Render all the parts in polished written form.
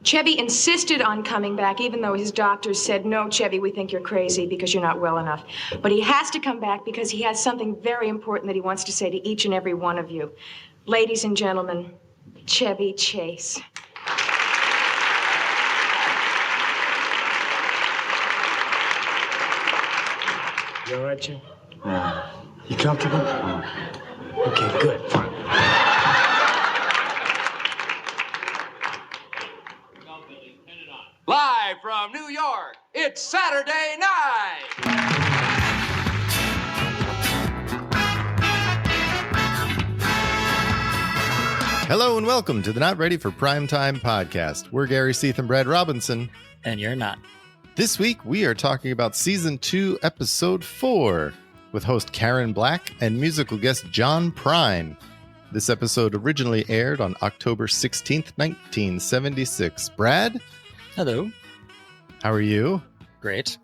Chevy insisted on coming back, even though his doctors said, no, Chevy, we think you're crazy because you're not well enough. But he has to come back because he has something very important that he wants to say to each and every one of you. Ladies and gentlemen, Chevy Chase. You all right, Jim? You comfortable? Okay, good. Fine. Live from New York, it's Saturday night! Hello and welcome to the Not Ready for Primetime podcast. We're Gary Seath and Brad Robinson. And you're not. This week, we are talking about Season 2, Episode 4, with host Karen Black and musical guest John Prine. This episode originally aired on October 16th, 1976. Brad? Hello. How are you? Great.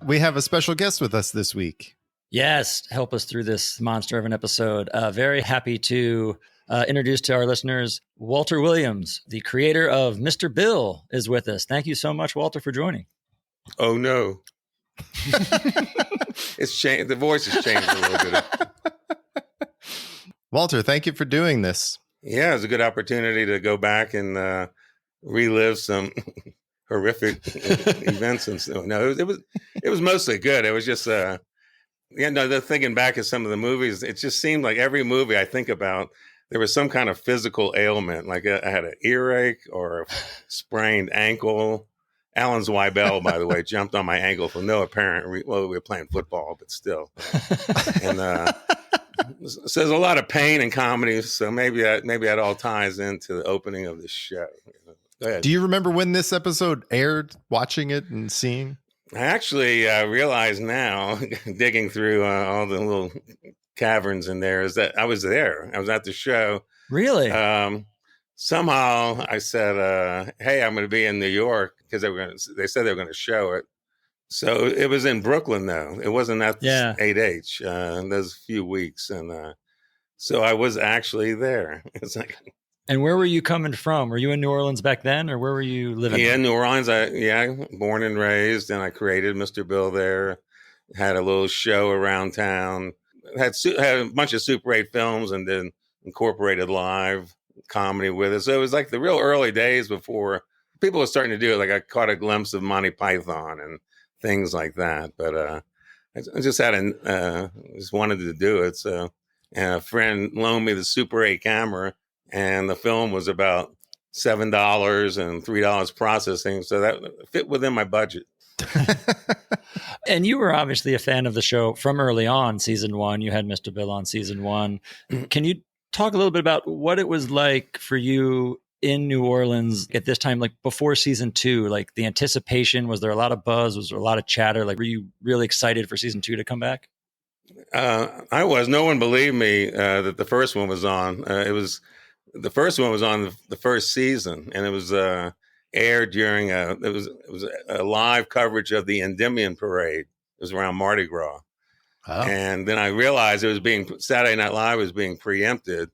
We have a special guest with us this week. Yes, help us through this monster of an episode. Very happy to introduce to our listeners Walter Williams, the creator of Mr. Bill, is with us. Thank you so much, Walter, for joining. Oh, no. It's changed. The voice has changed a little bit. Walter, thank you for doing this. Yeah, it's a good opportunity to go back and relive some horrific events and stuff. No, it was mostly good. It was just thinking back at some of the movies, it just seemed like every movie I think about, there was some kind of physical ailment. Like I had an earache or a sprained ankle. Alan Zweibel, by the way, jumped on my ankle for no apparent reason. Well, we were playing football, but still. And so there's a lot of pain in comedy. So maybe that all ties into the opening of this show. Go ahead. Do you remember when this episode aired, watching it and seeing? I actually realize now, digging through all the little caverns in there, is that I was there. I was at the show. Really? Somehow I said, hey, I'm going to be in New York because they said they were going to show it. So it was in Brooklyn, though. It wasn't at 8H. Those few weeks. And so I was actually there. It's like... And where were you coming from? Were you in New Orleans back then, or where were you living? Yeah, New Orleans. Born and raised, and I created Mr. Bill there. Had a little show around town. Had a bunch of Super 8 films, and then incorporated live comedy with it. So it was like the real early days before people were starting to do it. Like I caught a glimpse of Monty Python and things like that. But I just just wanted to do it. So, and a friend loaned me the Super 8 camera. And the film was about $7 and $3 processing. So that fit within my budget. And you were obviously a fan of the show from early on, season 1. You had Mr. Bill on season 1. Can you talk a little bit about what it was like for you in New Orleans at this time, like before season 2, like the anticipation? Was there a lot of buzz? Was there a lot of chatter? Like, were you really excited for season 2 to come back? I was. No one believed me that the first one was on. The first one was on the first season, and it was aired during it was a live coverage of the Endymion Parade. It was around Mardi Gras. Oh. And then I realized Saturday Night Live was being preempted,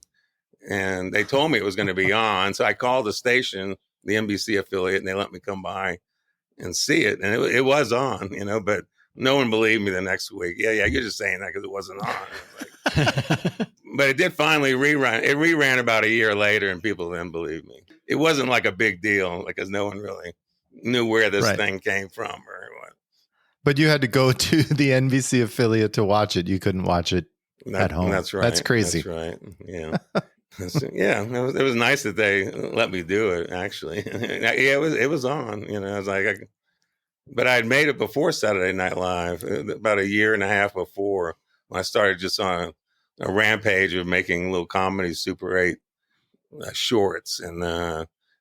and they told me it was going to be on. So I called the station, the NBC affiliate, and they let me come by and see it. And it was on, but no one believed me the next week. Yeah, you're just saying that because it wasn't on. But it did finally rerun. It reran about a year later, and people didn't believe me. It wasn't like a big deal, because no one really knew where this thing came from or what. But you had to go to the NBC affiliate to watch it. You couldn't watch it at home. That's right. That's crazy. That's right. Yeah. It was nice that they let me do it, actually. It was on. I was like, but I had made it before Saturday Night Live, about a year and a half before, when I started just on a rampage of making little comedy Super 8 shorts. And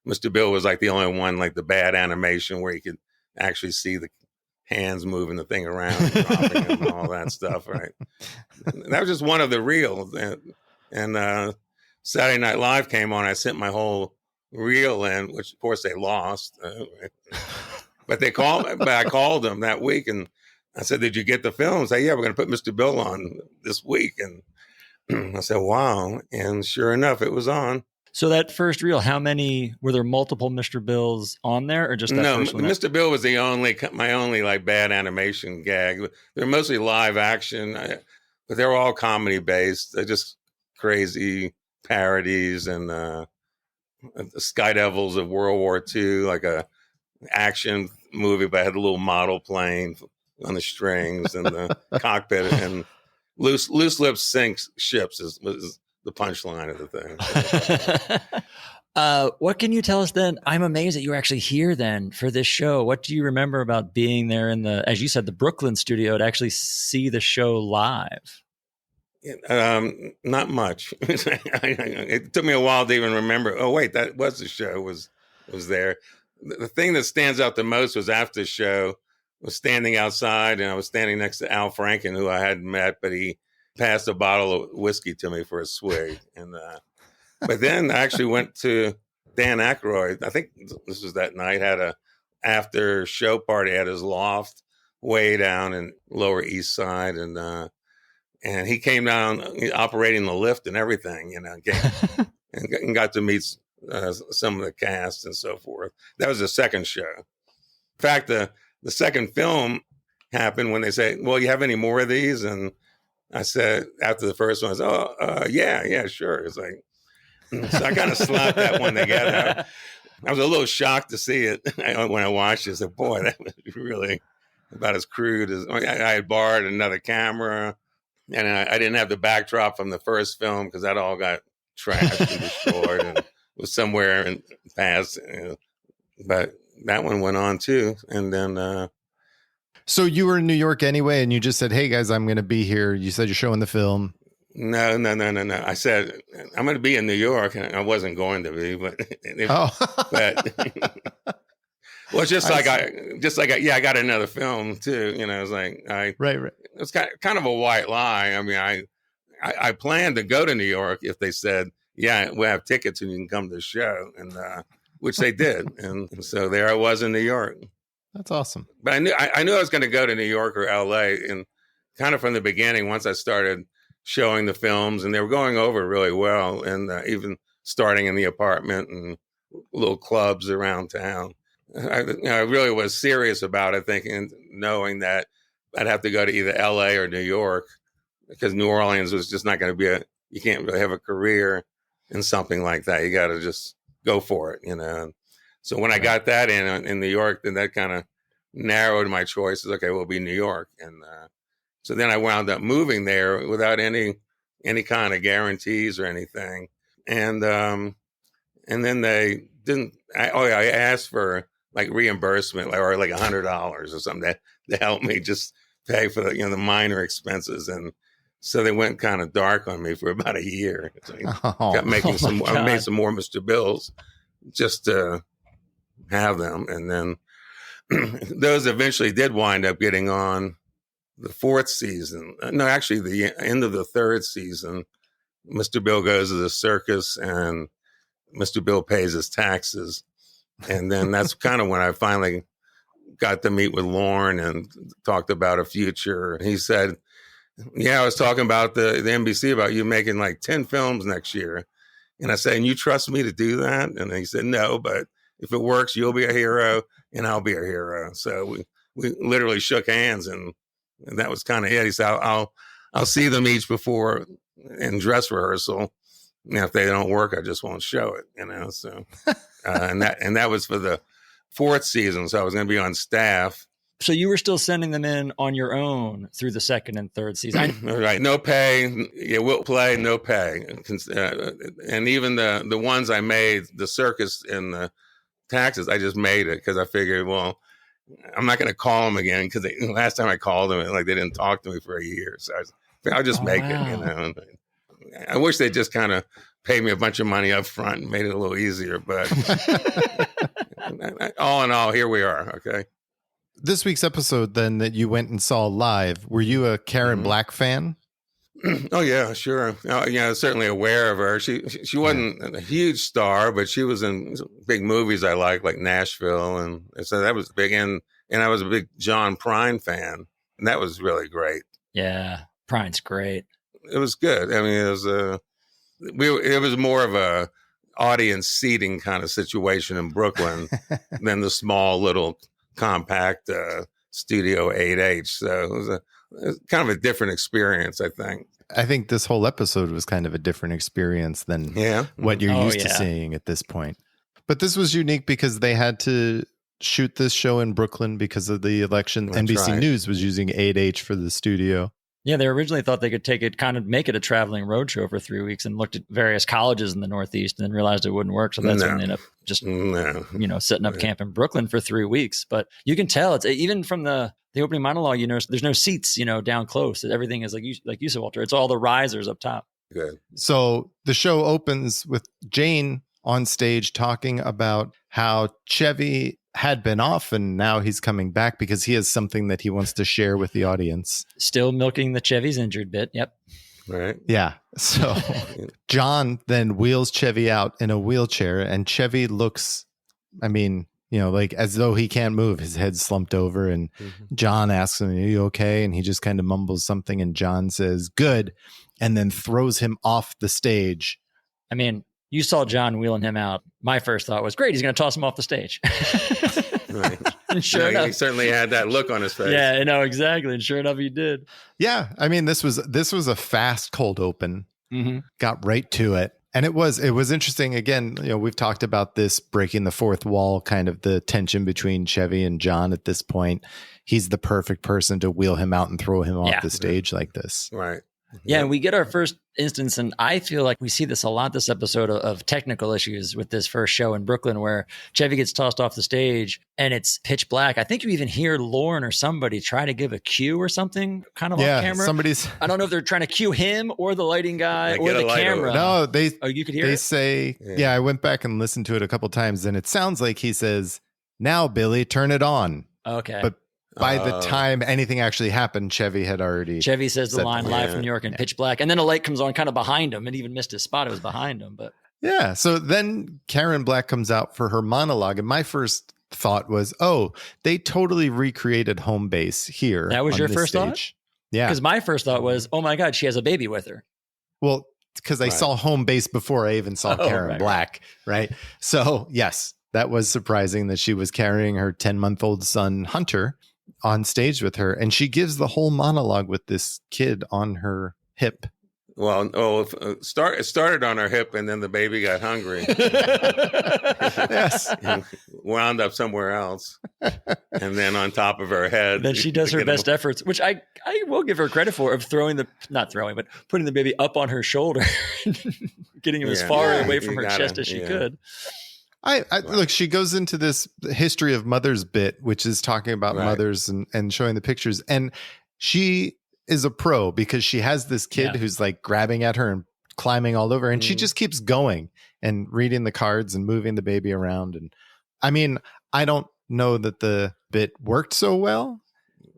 Mr. Bill was like the only one, like the bad animation where you could actually see the hands moving the thing around and dropping it and all that stuff, right? That was just one of the reels. And Saturday Night Live came on. I sent my whole reel in, which of course they lost. But I called them that week and I said, "Did you get the film?" They said, "Yeah, we're going to put Mr. Bill on this week." And I said, "Wow." And sure enough, it was on. So that first reel, how many were there? Multiple Mr. Bills on there, or just that No, first one? Mr. Bill was my only like bad animation gag. They're mostly live action, but they're all comedy based. They're just crazy parodies and the Sky Devils of World War II, like a action movie, but I had a little model plane on the strings and the cockpit, and loose lips sink ships was the punchline of the thing. What can you tell us then? I'm amazed that you were actually here then for this show. What do you remember about being there in the, as you said, the Brooklyn studio to actually see the show live? Not much. It took me a while to even remember. Oh wait, that was the show was there. The thing that stands out the most was after the show was standing outside, and I was standing next to Al Franken, who I hadn't met, but he passed a bottle of whiskey to me for a swig. And but then I actually went to Dan Aykroyd. I think this was that night. Had a after show party at his loft way down in Lower East Side, and he came down operating the lift and everything, and got to meet some of the cast and so forth. That was the second show. In fact, the second film happened when they say, "Well, you have any more of these?" And I said, after the first one, I said, yeah, sure. It's like, so I kind of slapped that one together. I was a little shocked to see it when I watched it. I said, boy, that was really about as crude as I had borrowed another camera, and I didn't have the backdrop from the first film because that all got trashed and destroyed and was somewhere in the past. But that one went on too. And then, So you were in New York anyway, and you just said, "Hey guys, I'm going to be here." You said you're showing the film. No. I said I'm going to be in New York, and I wasn't going to be, but but well, I got another film too. It was like right. It was kind of a white lie. I mean, I planned to go to New York if they said, "Yeah, we'll have tickets and you can come to the show," and which they did, and so there I was in New York. That's awesome. But I knew I was going to go to New York or LA, and kind of from the beginning, once I started showing the films, and they were going over really well, and even starting in the apartment and little clubs around town. I really was serious about it, knowing that I'd have to go to either LA or New York, because New Orleans was just not going to be you can't really have a career in something like that. You got to just go for it, So when I got that in New York, then that kind of narrowed my choices. Okay, we'll be New York, and so then I wound up moving there without any kind of guarantees or anything. And then they didn't. I asked for like reimbursement or like $100 or something to help me just pay for the minor expenses, and so they went kind of dark on me for about a year. So I made some more Mr. Bills just to have them, and then those eventually did wind up getting on the fourth season. No, actually, the end of the third season, Mr. Bill goes to the circus, and Mr. Bill pays his taxes, and then that's kind of when I finally got to meet with Lorne and talked about a future. He said, "Yeah, I was talking about the NBC about you making like 10 films next year," and I said, "And you trust me to do that?" And he said, "No, but if it works, you'll be a hero and I'll be a hero." So we literally shook hands, and that was kind of it. He said, I'll see them each before in dress rehearsal. And if they don't work, I just won't show it, So, and that was for the fourth season. So I was going to be on staff. So you were still sending them in on your own through the second and third season. Right. No pay. Yeah, we'll play, no pay. And even the ones I made, the circus and the taxes, I just made it because I figured, well, I'm not going to call them again, because last time I called them, they didn't talk to me for a year. So I'll just make it, I wish they just kind of paid me a bunch of money up front and made it a little easier. But all in all, here we are. Okay. This week's episode, then, that you went and saw live, were you a Karen Black fan? Oh yeah, sure. Certainly aware of her. She wasn't a huge star, but she was in big movies I like Nashville, and so that was big. And I was a big John Prine fan, and that was really great. Yeah, Prine's great. It was good. I mean, it was more of a audience seating kind of situation in Brooklyn than the small little compact Studio 8H. So it was kind of a different experience, I think. I think this whole episode was kind of a different experience than what you're used to seeing at this point. But this was unique because they had to shoot this show in Brooklyn because of the election. That's NBC right. News was using 8H for the studio. Yeah, they originally thought they could take it, kind of make it a traveling road show for 3 weeks, and looked at various colleges in the Northeast, and then realized it wouldn't work. So that's when they ended up just, setting up camp in Brooklyn for 3 weeks. But you can tell it's even from the opening monologue. There's no seats, down close. Everything is like you said, Walter. It's all the risers up top. Good. So the show opens with Jane on stage talking about how Chevy had been off and now he's coming back because he has something that he wants to share with the audience. Still milking the Chevy's injured bit. Yep. Right. Yeah. So John then wheels Chevy out in a wheelchair, and Chevy looks, like as though he can't move. His head's slumped over, and John asks him, "Are you okay?" And he just kind of mumbles something, and John says, "Good," and then throws him off the stage. You saw John wheeling him out. My first thought was, great, he's going to toss him off the stage. Right. And sure enough, he certainly had that look on his face. Yeah, I know, exactly. And sure enough, he did. Yeah. This was a fast cold open. Mm-hmm. Got right to it. And it was interesting. Again, we've talked about this breaking the fourth wall, kind of the tension between Chevy and John at this point. He's the perfect person to wheel him out and throw him off the stage like this. Right. Yeah, and we get our first instance, and I feel like we see this a lot this episode of technical issues with this first show in Brooklyn where Chevy gets tossed off the stage and it's pitch black. I think you even hear Lorne or somebody try to give a cue or something kind of off camera. I don't know if they're trying to cue him or the lighting guy or the camera. No, you could hear it? They say, I went back and listened to it a couple times, and it sounds like he says, "Now, Billy, turn it on." Okay. But by the time anything actually happened, Chevy says the line live from New York in pitch black. And then a light comes on kind of behind him, and even missed his spot. It was behind him. But yeah. So then Karen Black comes out for her monologue. And my first thought was, they totally recreated home base here. That was your first thought? Yeah. Because my first thought was, oh my God, she has a baby with her. Well, because I saw home base before I even saw Karen Black. Right. So yes, that was surprising that she was carrying her 10-month-old son, Hunter, on stage with her, and she gives the whole monologue with this kid on her hip. Well, it started on her hip, and then the baby got hungry. Yes, and wound up somewhere else, and then on top of her head. Then she does her best efforts, which I will give her credit for, of putting the baby up on her shoulder, getting him as far away from her chest as she could. Look, she goes into this history of mothers bit, which is talking about mothers and showing the pictures. And she is a pro because she has this kid who's like grabbing at her and climbing all over. And she just keeps going and reading the cards and moving the baby around. And I don't know that the bit worked so well.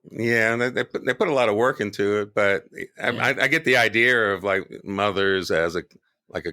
Yeah, and they put a lot of work into it. But I get the idea of like mothers as a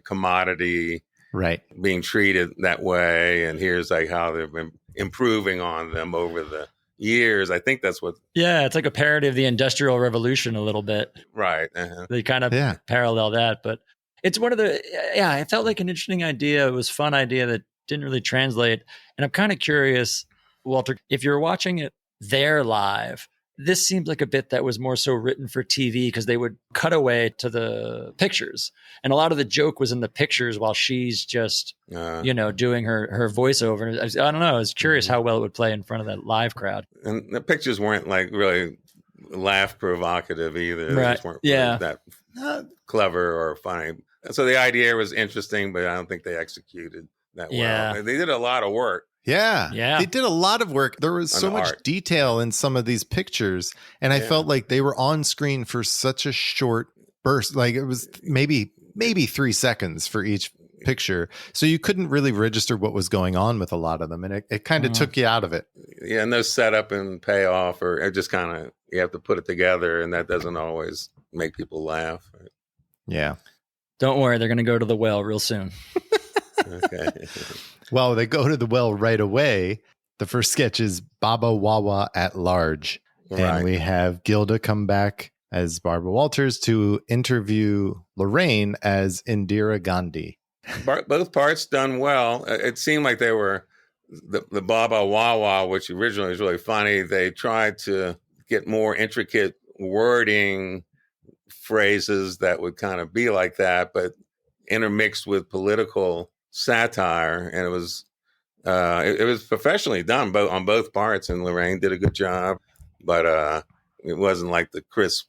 commodity. Right. Being treated that way. And here's like how they've been improving on them over the years. I think that's what. Yeah. It's like a parody of the Industrial Revolution a little bit. Right. They kind of parallel that. But it's one of the, it felt like an interesting idea. It was a fun idea that didn't really translate. And I'm kind of curious, Walter, if you're watching it there live, this seems like a bit that was more so written for TV because they would cut away to the pictures. And a lot of the joke was in the pictures while she's just, doing her voiceover. And I don't know. I was curious how well it would play in front of that live crowd. And the pictures weren't like really laugh provocative either. They just weren't really that clever or funny. So the idea was interesting, but I don't think they executed that well. They did a lot of work. Yeah. They did a lot of work. There was so much detail in some of these pictures. And I felt like they were on screen for such a short burst. Like it was maybe 3 seconds for each picture. So you couldn't really register what was going on with a lot of them. And it kind of took you out of it. Yeah. And those setup and payoff, or it just kind of, you have to put it together. And that doesn't always make people laugh. Right? Yeah. Don't worry. They're going to go to the well real soon. Okay. Well, they go to the well right away. The first sketch is Baba Wawa at large. Right. And we have Gilda come back as Barbara Walters to interview Lorraine as Indira Gandhi. Both parts done well. It seemed like they were the Baba Wawa, which originally was really funny. They tried to get more intricate wording, phrases that would kind of be like that, but intermixed with political satire, and it was professionally done on both parts, and Lorraine did a good job, but it wasn't like the crisp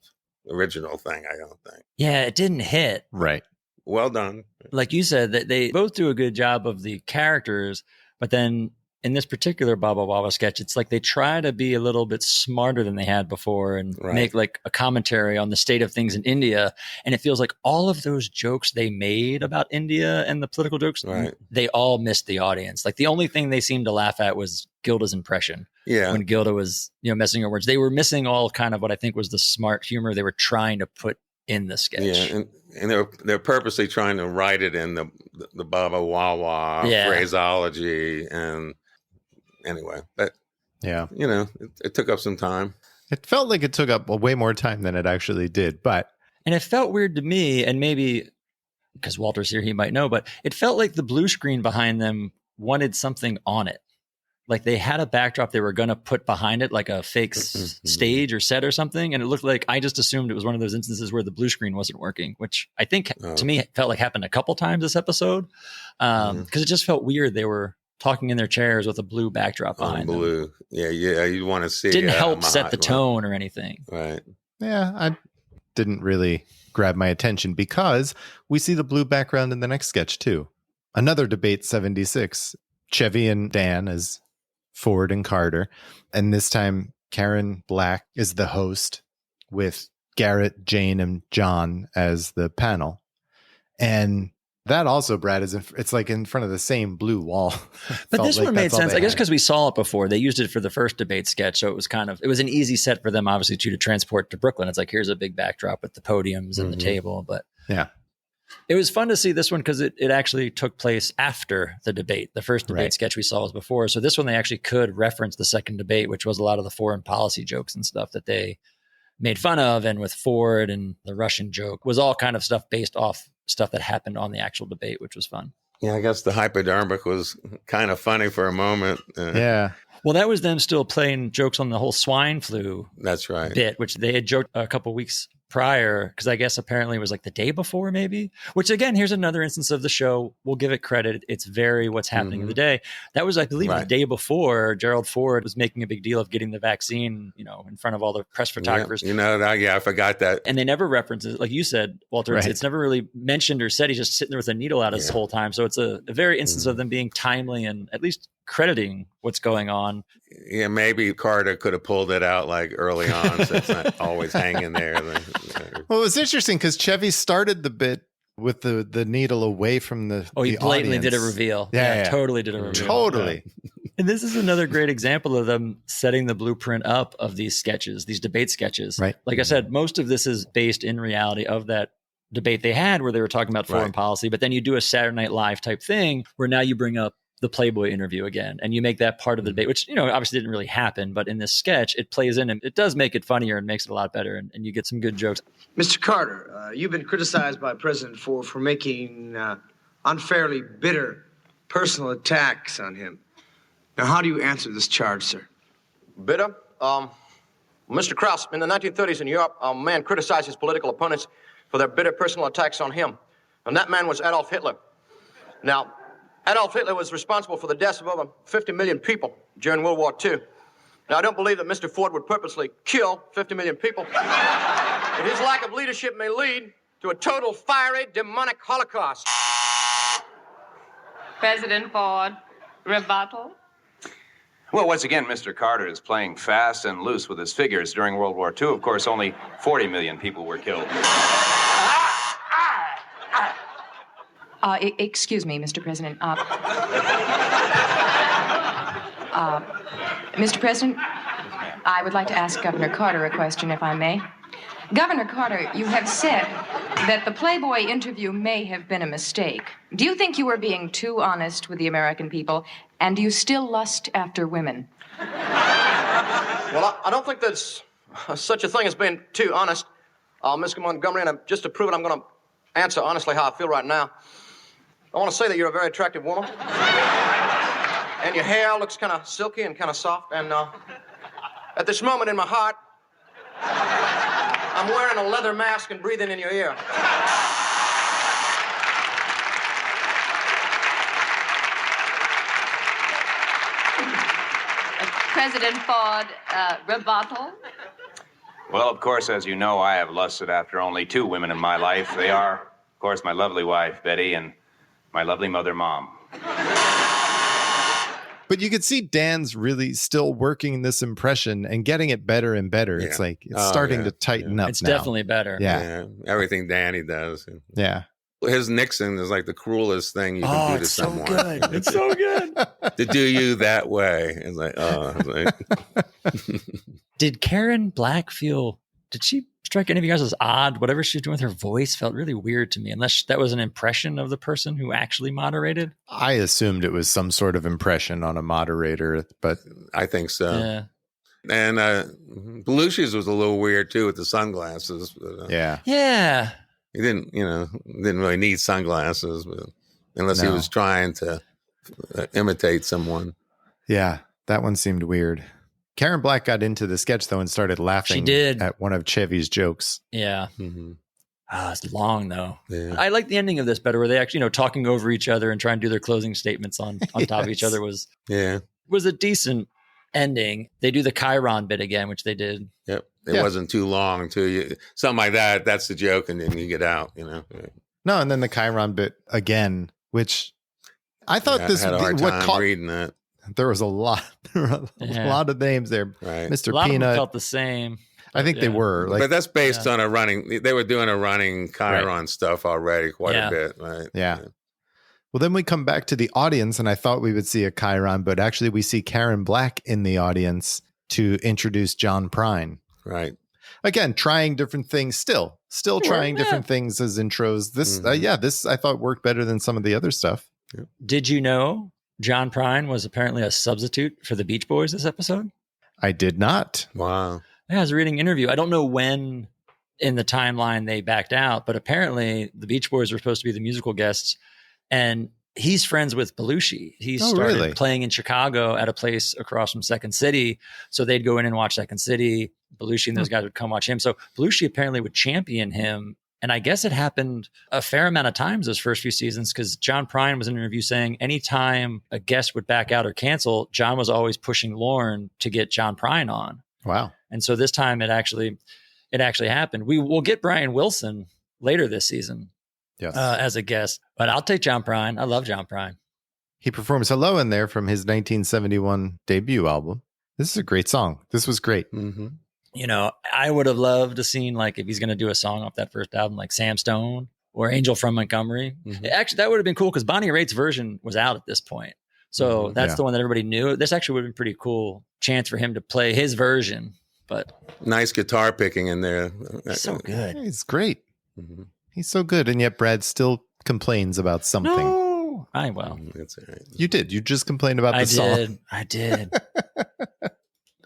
original thing, I don't think. Yeah, it didn't hit. Right. Well done. Like you said, that they both do a good job of the characters, but then in this particular Baba Wawa sketch, it's like they try to be a little bit smarter than they had before and make like a commentary on the state of things in India. And it feels like all of those jokes they made about India and the political jokes, they all missed the audience. Like the only thing they seemed to laugh at was Gilda's impression. Yeah. When Gilda was, messing her words. They were missing all kind of what I think was the smart humor they were trying to put in the sketch. Yeah, and they're purposely trying to write it in the Baba Wawa phraseology, and anyway, that it took up some time. It felt like it took up way more time than it actually did, and it felt weird to me, and maybe because Walter's here, he might know, but it felt like the blue screen behind them wanted something on it. Like they had a backdrop they were going to put behind it, like a fake stage or set or something. And it looked like, I just assumed it was one of those instances where the blue screen wasn't working, which I think to me felt like happened a couple times this episode. Because it just felt weird. They were talking in their chairs with a blue backdrop behind them. Yeah. You want to see. Didn't help set the tone or anything. Right. Yeah. I didn't really grab my attention because we see the blue background in the next sketch too. Another debate 76, Chevy and Dan as Ford and Carter. And this time, Karen Black is the host with Garrett, Jane, and John as the panel. And that also, Brad, it's like in front of the same blue wall. But this one made sense, I guess, because we saw it before. They used it for the first debate sketch. So it was it was an easy set for them, obviously, to transport to Brooklyn. It's like, here's a big backdrop with the podiums and the table. But yeah. It was fun to see this one because it actually took place after the debate. The first debate sketch we saw was before. So this one, they actually could reference the second debate, which was a lot of the foreign policy jokes and stuff that they made fun of. And with Ford and the Russian joke was all kind of stuff based off stuff that happened on the actual debate, which was fun. Yeah, I guess the hypodermic was kind of funny for a moment. Yeah. Well, that was them still playing jokes on the whole swine flu. That's right. Bit, which they had joked a couple weeks prior, because I guess apparently it was like the day before, maybe. Which again, here's another instance of the show. We'll give it credit. It's very what's happening in the day. That was, I believe, the day before. Gerald Ford was making a big deal of getting the vaccine, in front of all the press photographers. I forgot that. And they never reference it, like you said, Walter. It's never really mentioned or said. He's just sitting there with a needle out his whole time. So it's a very instance of them being timely and at least crediting what's going on. Yeah, maybe Carter could have pulled it out like early on, so it's not always hanging there. Well, it was interesting because Chevy started the bit with the needle away from the he blatantly audience. did a reveal. Yeah, totally did a reveal. Totally. Yeah. And this is another great example of them setting the blueprint up of these sketches, these debate sketches. Right. Like I said, most of this is based in reality of that debate they had where they were talking about foreign policy, but then you do a Saturday Night Live type thing where now you bring up the Playboy interview again, and you make that part of the debate, which, obviously didn't really happen, but in this sketch, it plays in and it does make it funnier and makes it a lot better. And you get some good jokes. Mr. Carter, you've been criticized by President Ford for making unfairly bitter personal attacks on him. Now, how do you answer this charge, sir? Bitter? Mr. Krauss, in the 1930s in Europe, a man criticized his political opponents for their bitter personal attacks on him. And that man was Adolf Hitler. Now, Adolf Hitler was responsible for the deaths of over 50 million people during World War II. Now, I don't believe that Mr. Ford would purposely kill 50 million people. But his lack of leadership may lead to a total, fiery, demonic holocaust. President Ford, rebuttal? Well, once again, Mr. Carter is playing fast and loose with his figures. During World War II, of course, only 40 million people were killed. Excuse me, Mr. President. Mr. President, I would like to ask Governor Carter a question, if I may. Governor Carter, you have said that the Playboy interview may have been a mistake. Do you think you were being too honest with the American people, and do you still lust after women? Well, I don't think there's such a thing as being too honest, Mr. Montgomery, and just to prove it, I'm going to answer honestly how I feel right now. I want to say that you're a very attractive woman. And your hair looks kind of silky and kind of soft. And at this moment in my heart, I'm wearing a leather mask and breathing in your ear. President Ford, rebuttal. Well, of course, as you know, I have lusted after only two women in my life. They are, of course, my lovely wife, Betty, and my lovely mother, Mom. But you could see Dan's really still working this impression and getting it better and better. It's like it's starting to tighten up. It's now. definitely better. Yeah. Everything Danny does. Yeah. His Nixon is like the cruelest thing you can do to someone. Good. It's so good. To do you that way. It's like, Did Karen Black did she strike any of you guys as odd? Whatever she was doing with her voice felt really weird to me, unless that was an impression of the person who actually moderated. I assumed it was some sort of impression on a moderator, but I think so. Yeah. And Belushi's was a little weird too with the sunglasses. But, yeah. Yeah. He didn't really need sunglasses, but unless he was trying to imitate someone. Yeah, that one seemed weird. Karen Black got into the sketch though and started laughing. She did. At one of Chevy's jokes. Yeah. Mm-hmm. It's long though. Yeah. I like the ending of this better, where they actually, talking over each other and trying to do their closing statements on top of each other was a decent ending. They do the Chiron bit again, which they did. Yep. It wasn't too long something like that. That's the joke. And then you get out, No. And then the Chiron bit again, which I thought I had a hard time reading that. There was a lot of names there. Right. Mr. A lot Peanut. of them felt the same. I think they were. But that's based on they were doing a running Chiron stuff already quite a bit, right? Yeah. Well, then we come back to the audience, and I thought we would see a Chiron, but actually we see Karen Black in the audience to introduce John Prine. Right. Again, trying different things, still trying different things as intros. This, this I thought worked better than some of the other stuff. Yeah. Did you know John Prine was apparently a substitute for the Beach Boys this episode? I did not. Wow. Yeah, I was reading an interview. I don't know when in the timeline they backed out, but apparently the Beach Boys were supposed to be the musical guests, and he's friends with Belushi. He started playing in Chicago at a place across from Second City, so they'd go in and watch Second City. Belushi and those guys would come watch him. So Belushi apparently would champion him, and I guess it happened a fair amount of times those first few seasons, because John Prine was in an interview saying anytime a guest would back out or cancel, John was always pushing Lorne to get John Prine on. Wow. And so this time it actually happened. We will get Brian Wilson later this season as a guest, but I'll take John Prine. I love John Prine. He performs Hello in there from his 1971 debut album. This is a great song. This was great. Mm-hmm. I would have loved to seen, like, if he's going to do a song off that first album, like Sam Stone or Angel from Montgomery. Mm-hmm. Actually, that would have been cool because Bonnie Raitt's version was out at this point. So that's the one that everybody knew. This actually would have been pretty cool chance for him to play his version. But nice guitar picking in there. So good. Yeah, he's great. Mm-hmm. He's so good. And yet Brad still complains about something. No. That's all right. You did. You just complained about the song. I did.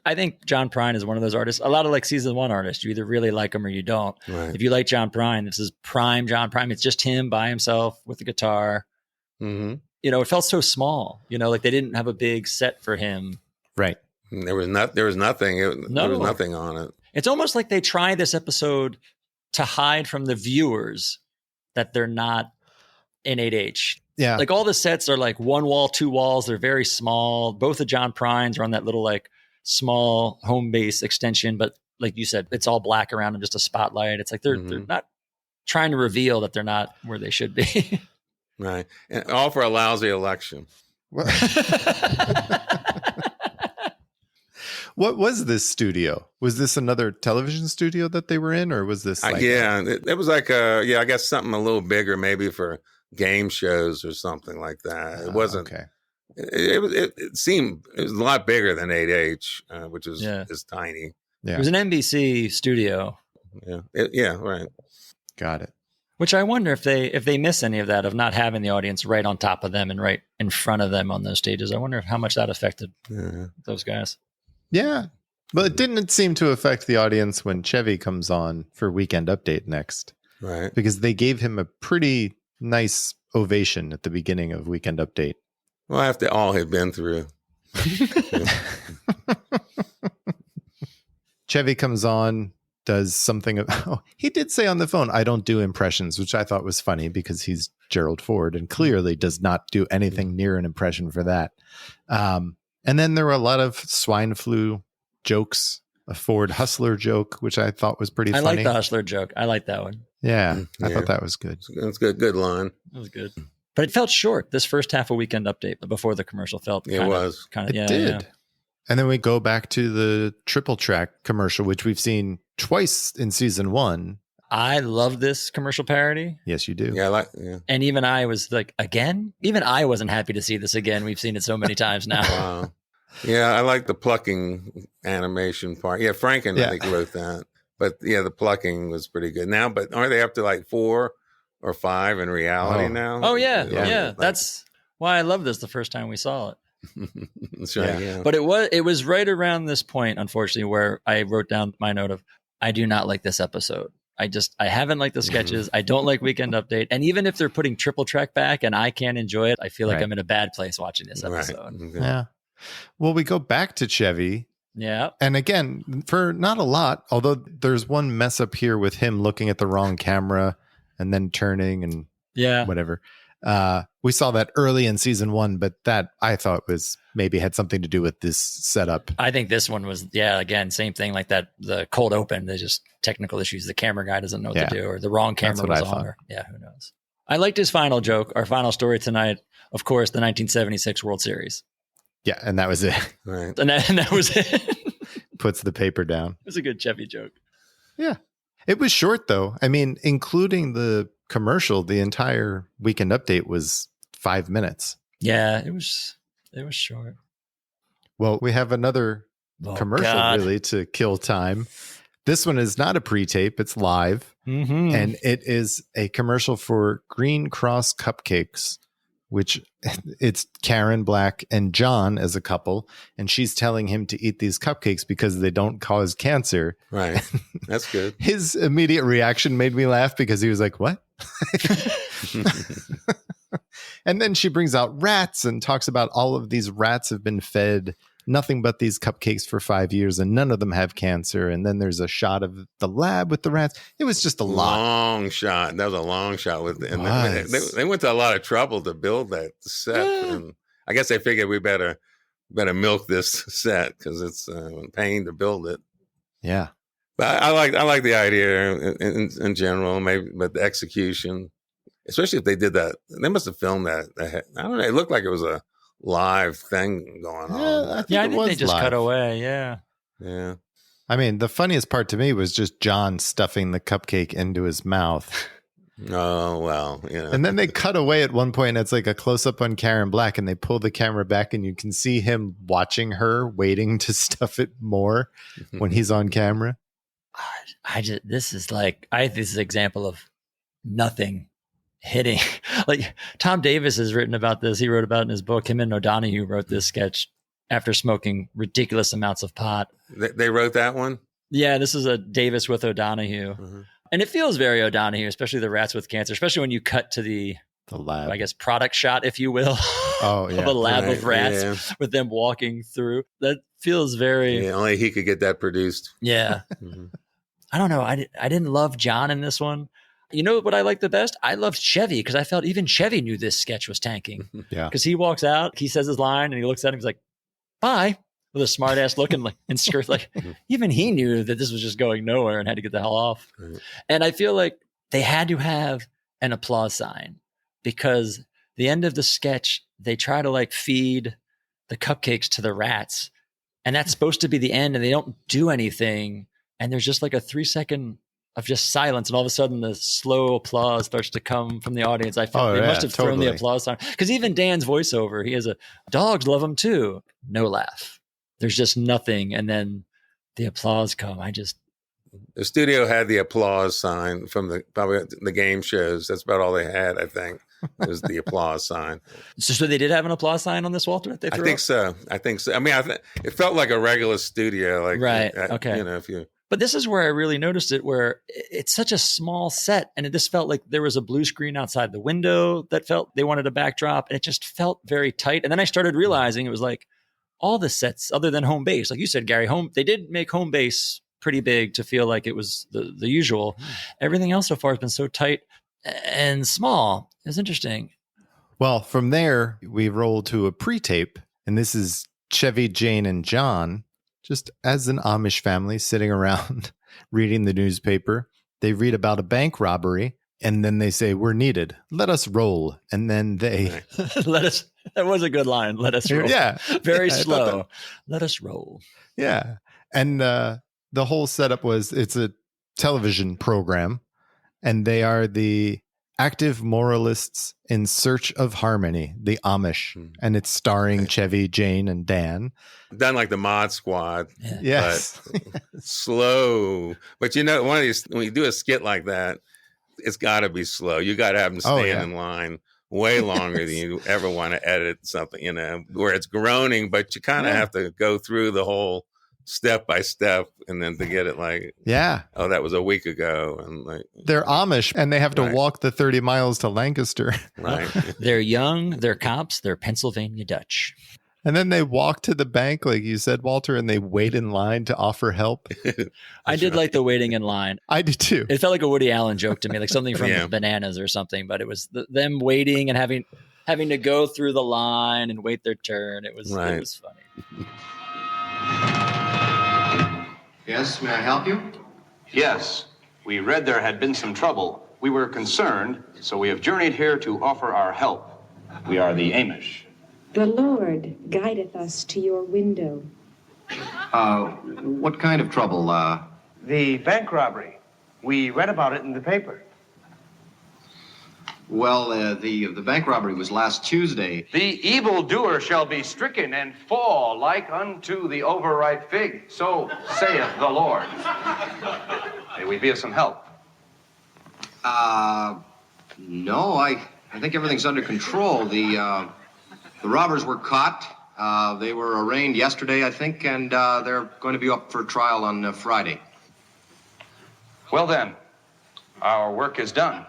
I think John Prine is one of those artists, a lot of like season one artists. You either really like him or you don't. Right. If you like John Prine, this is prime John Prine. It's just him by himself with the guitar. Mm-hmm. It felt so small, like they didn't have a big set for him. Right. There was nothing. There was nothing on it. It's almost like they try this episode to hide from the viewers that they're not in 8H. Yeah. Like all the sets are like one wall, two walls. They're very small. Both of John Prines are on that little like small home base extension, but like you said, it's all black around and just a spotlight. It's like they're not trying to reveal that they're not where they should be. Right. And all for a lousy election. What was this studio? Was this another television studio that they were in, or was this? Like it was like I guess something a little bigger, maybe for game shows or something like that. It wasn't. Okay. It seemed it was a lot bigger than 8H, which is tiny. Yeah. It was an NBC studio. Yeah. Right. Got it. Which I wonder if they miss any of that, of not having the audience right on top of them and right in front of them on those stages. I wonder how much that affected those guys. Yeah. But it didn't seem to affect the audience when Chevy comes on for Weekend Update next. Right. Because they gave him a pretty nice ovation at the beginning of Weekend Update. Well, after all he'd been through. Chevy comes on, does something. He did say on the phone, "I don't do impressions," which I thought was funny because he's Gerald Ford and clearly does not do anything near an impression for that. And then there were a lot of swine flu jokes, a Ford Hustler joke, which I thought was pretty funny. I like the Hustler joke. I like that one. Yeah, I thought that was good. That's good. Good line. That was good. But it felt short. This first half of Weekend Update, but before the commercial felt It was. It did. Yeah. And then we go back to the triple track commercial, which we've seen twice in season 1. I love this commercial parody. Yes, you do. Yeah, And even I was like, again? Even I wasn't happy to see this again. We've seen it so many times now. Wow. Yeah, I like the plucking animation part. Yeah, Franken, I think, wrote that. But yeah, the plucking was pretty good. Now, but aren't they up to like 4 or 5 in reality now? Oh, yeah. Yeah. That's why I love this the first time we saw it. That's right. Yeah. But it was right around this point, unfortunately, where I wrote down my note of, I do not like this episode. I haven't liked the sketches. I don't like Weekend Update. And even if they're putting triple track back and I can't enjoy it, I feel like I'm in a bad place watching this episode. Right. Okay. Yeah. Well, we go back to Chevy. Yeah. And again, for not a lot, although there's one mess up here with him looking at the wrong camera and then turning and whatever. We saw that early in season 1, but that I thought was maybe had something to do with this setup. I think this one was, again, same thing like that. The cold open, there's just technical issues. The camera guy doesn't know what to do, or the wrong camera was on. Or, who knows? I liked his final joke. Our final story tonight, of course, the 1976 World Series. Yeah, and that was it. Right. And that was it. Puts the paper down. It was a good Chevy joke. Yeah. It was short, though. I mean, including the commercial, the entire Weekend Update was 5 minutes. Yeah, it was short. Well, we have another commercial really to kill time. This one is not a pre-tape, it's live. Mm-hmm. And it is a commercial for Green Cross Cupcakes, which it's Karen Black and John as a couple, and she's telling him to eat these cupcakes because they don't cause cancer. Right. That's good. His immediate reaction made me laugh because he was like, what? And then she brings out rats and talks about all of these rats have been fed nothing but these cupcakes for 5 years and none of them have cancer. And then there's a shot of the lab with the rats. It was just a long shot. That was a long shot with, and they went to a lot of trouble to build that set. Yeah. And I guess they figured we better milk this set because it's paying to build it. Yeah. But I like the idea in general, maybe, but the execution, especially if they did that, they must have filmed that. I don't know. It looked like it was a live thing going on. I think they just cut away. Yeah. Yeah. I mean, the funniest part to me was just John stuffing the cupcake into his mouth. Oh, well, you know. And then they cut away at one point, and it's like a close-up on Karen Black, and they pull the camera back, and you can see him watching her, waiting to stuff it more when he's on camera. This is an example of nothing hitting. Like Tom Davis has written about this. He wrote about it in his book. Him and O'Donoghue wrote this sketch after smoking ridiculous amounts of pot. They wrote that one? Yeah, this is a Davis with O'Donoghue. Mm-hmm. And it feels very O'Donoghue, especially the rats with cancer, especially when you cut to the lab, I guess, product shot, if you will, of a lab of rats with them walking through. That feels very... Yeah, only he could get that produced. Yeah. Mm-hmm. I don't know. I didn't love John in this one. You know what I liked the best? I loved Chevy because I felt even Chevy knew this sketch was tanking. Yeah. Because he walks out, he says his line, and he looks at him, he's like, bye, with a smart ass look and skirt. Like, even he knew that this was just going nowhere and had to get the hell off. Right. And I feel like they had to have an applause sign because the end of the sketch, they try to feed the cupcakes to the rats. And that's supposed to be the end, and they don't do anything. And there's just like a 3-second of just silence, and all of a sudden the slow applause starts to come from the audience. I feel they must have thrown the applause sign. Because even Dan's voiceover, he has dogs love him too. No laugh. There's just nothing. And then the applause come. The studio had the applause sign from probably the game shows. That's about all they had, I think. It was the applause sign. So they did have an applause sign on this, Walter? I think so. I mean, it felt like a regular studio. Right. Okay. You know, if you But this is where I really noticed it, where it's such a small set, and it just felt like there was a blue screen outside the window that felt they wanted a backdrop, and it just felt very tight. And then I started realizing it was like all the sets, other than home base, like you said, Gary, they did make home base pretty big to feel like it was the usual. Everything else so far has been so tight and small. It's interesting. Well, from there, we roll to a pre-tape, and this is Chevy, Jane, and John, just as an Amish family sitting around reading the newspaper. They read about a bank robbery, and then they say, "We're needed. Let us roll." And then they... That was a good line. Let us roll. Yeah. Very Yeah, slow. Let us roll. Yeah. And the whole setup was, it's a television program, and they are the active moralists in search of harmony, the Amish, and it's starring Chevy, Jane, and Dan. Done like the Mod Squad. Yeah. Yes. But slow. But you know, one of these, when you do a skit like that, it's got to be slow. You got to have them stand in line way longer than you ever want to edit something, you know, where it's groaning, but you kind of have to go through the whole step by step, and then to get it like, oh, that was a week ago, and like they're Amish, and they have to walk the 30 miles to Lancaster. Right. They're young, they're cops, they're Pennsylvania Dutch. And then they walk to the bank, like you said, Walter, and they wait in line to offer help. I did like the waiting in line. I did too. It felt like a Woody Allen joke to me, like something from Bananas or something, but it was them waiting and having to go through the line and wait their turn. It was funny. Yes, may I help you? Yes, we read there had been some trouble. We were concerned, so we have journeyed here to offer our help. We are the Amish. The Lord guideth us to your window. What kind of trouble? The bank robbery. We read about it in the paper. Well, the bank robbery was last Tuesday. The evildoer shall be stricken and fall like unto the overripe fig. So saith the Lord. May we be of some help? No, I think everything's under control. The robbers were caught. They were arraigned yesterday, I think, and they're going to be up for trial on Friday. Well then, our work is done.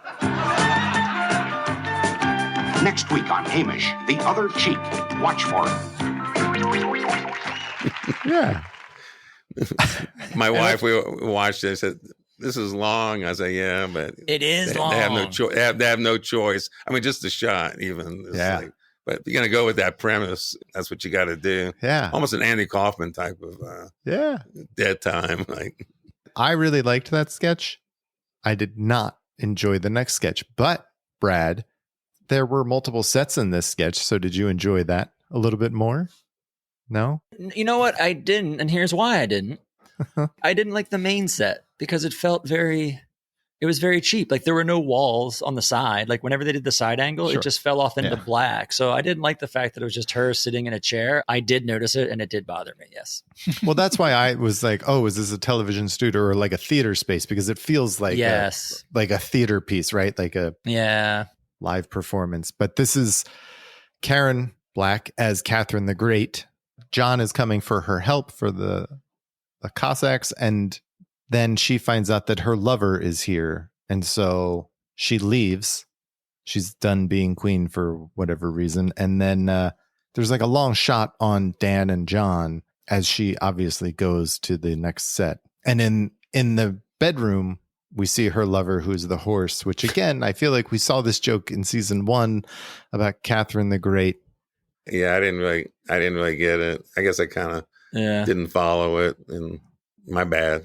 Next week on Hamish, The Other Cheek. Watch for it. Yeah. My wife, we watched it and said, "This is long." I said, "Yeah, but it is long. They have no choice. They have no choice. I mean, just the shot, even. It's like, but if you're gonna go with that premise, that's what you got to do. Yeah, almost an Andy Kaufman type of dead time. Like, I really liked that sketch. I did not enjoy the next sketch, but Brad, there were multiple sets in this sketch. So did you enjoy that a little bit more? No? You know what? I didn't. And here's why I didn't. I didn't like the main set because it felt it was very cheap. Like there were no walls on the side. Like whenever they did the side angle, it just fell off into black. So I didn't like the fact that it was just her sitting in a chair. I did notice it and it did bother me. Yes. Well, that's why I was like, oh, is this a television studio or like a theater space? Because it feels like like a theater piece, right? Like a live performance. But this is Karen Black as Catherine the Great. John is coming for her help for the Cossacks, and then she finds out that her lover is here, and so she leaves. She's done being queen for whatever reason, and then there's like a long shot on Dan and John as she obviously goes to the next set. And in the bedroom, we see her lover, who's the horse, which again, I feel like we saw this joke in season 1 about Catherine the Great. Yeah, I didn't really get it. I guess I kind of didn't follow it, and my bad.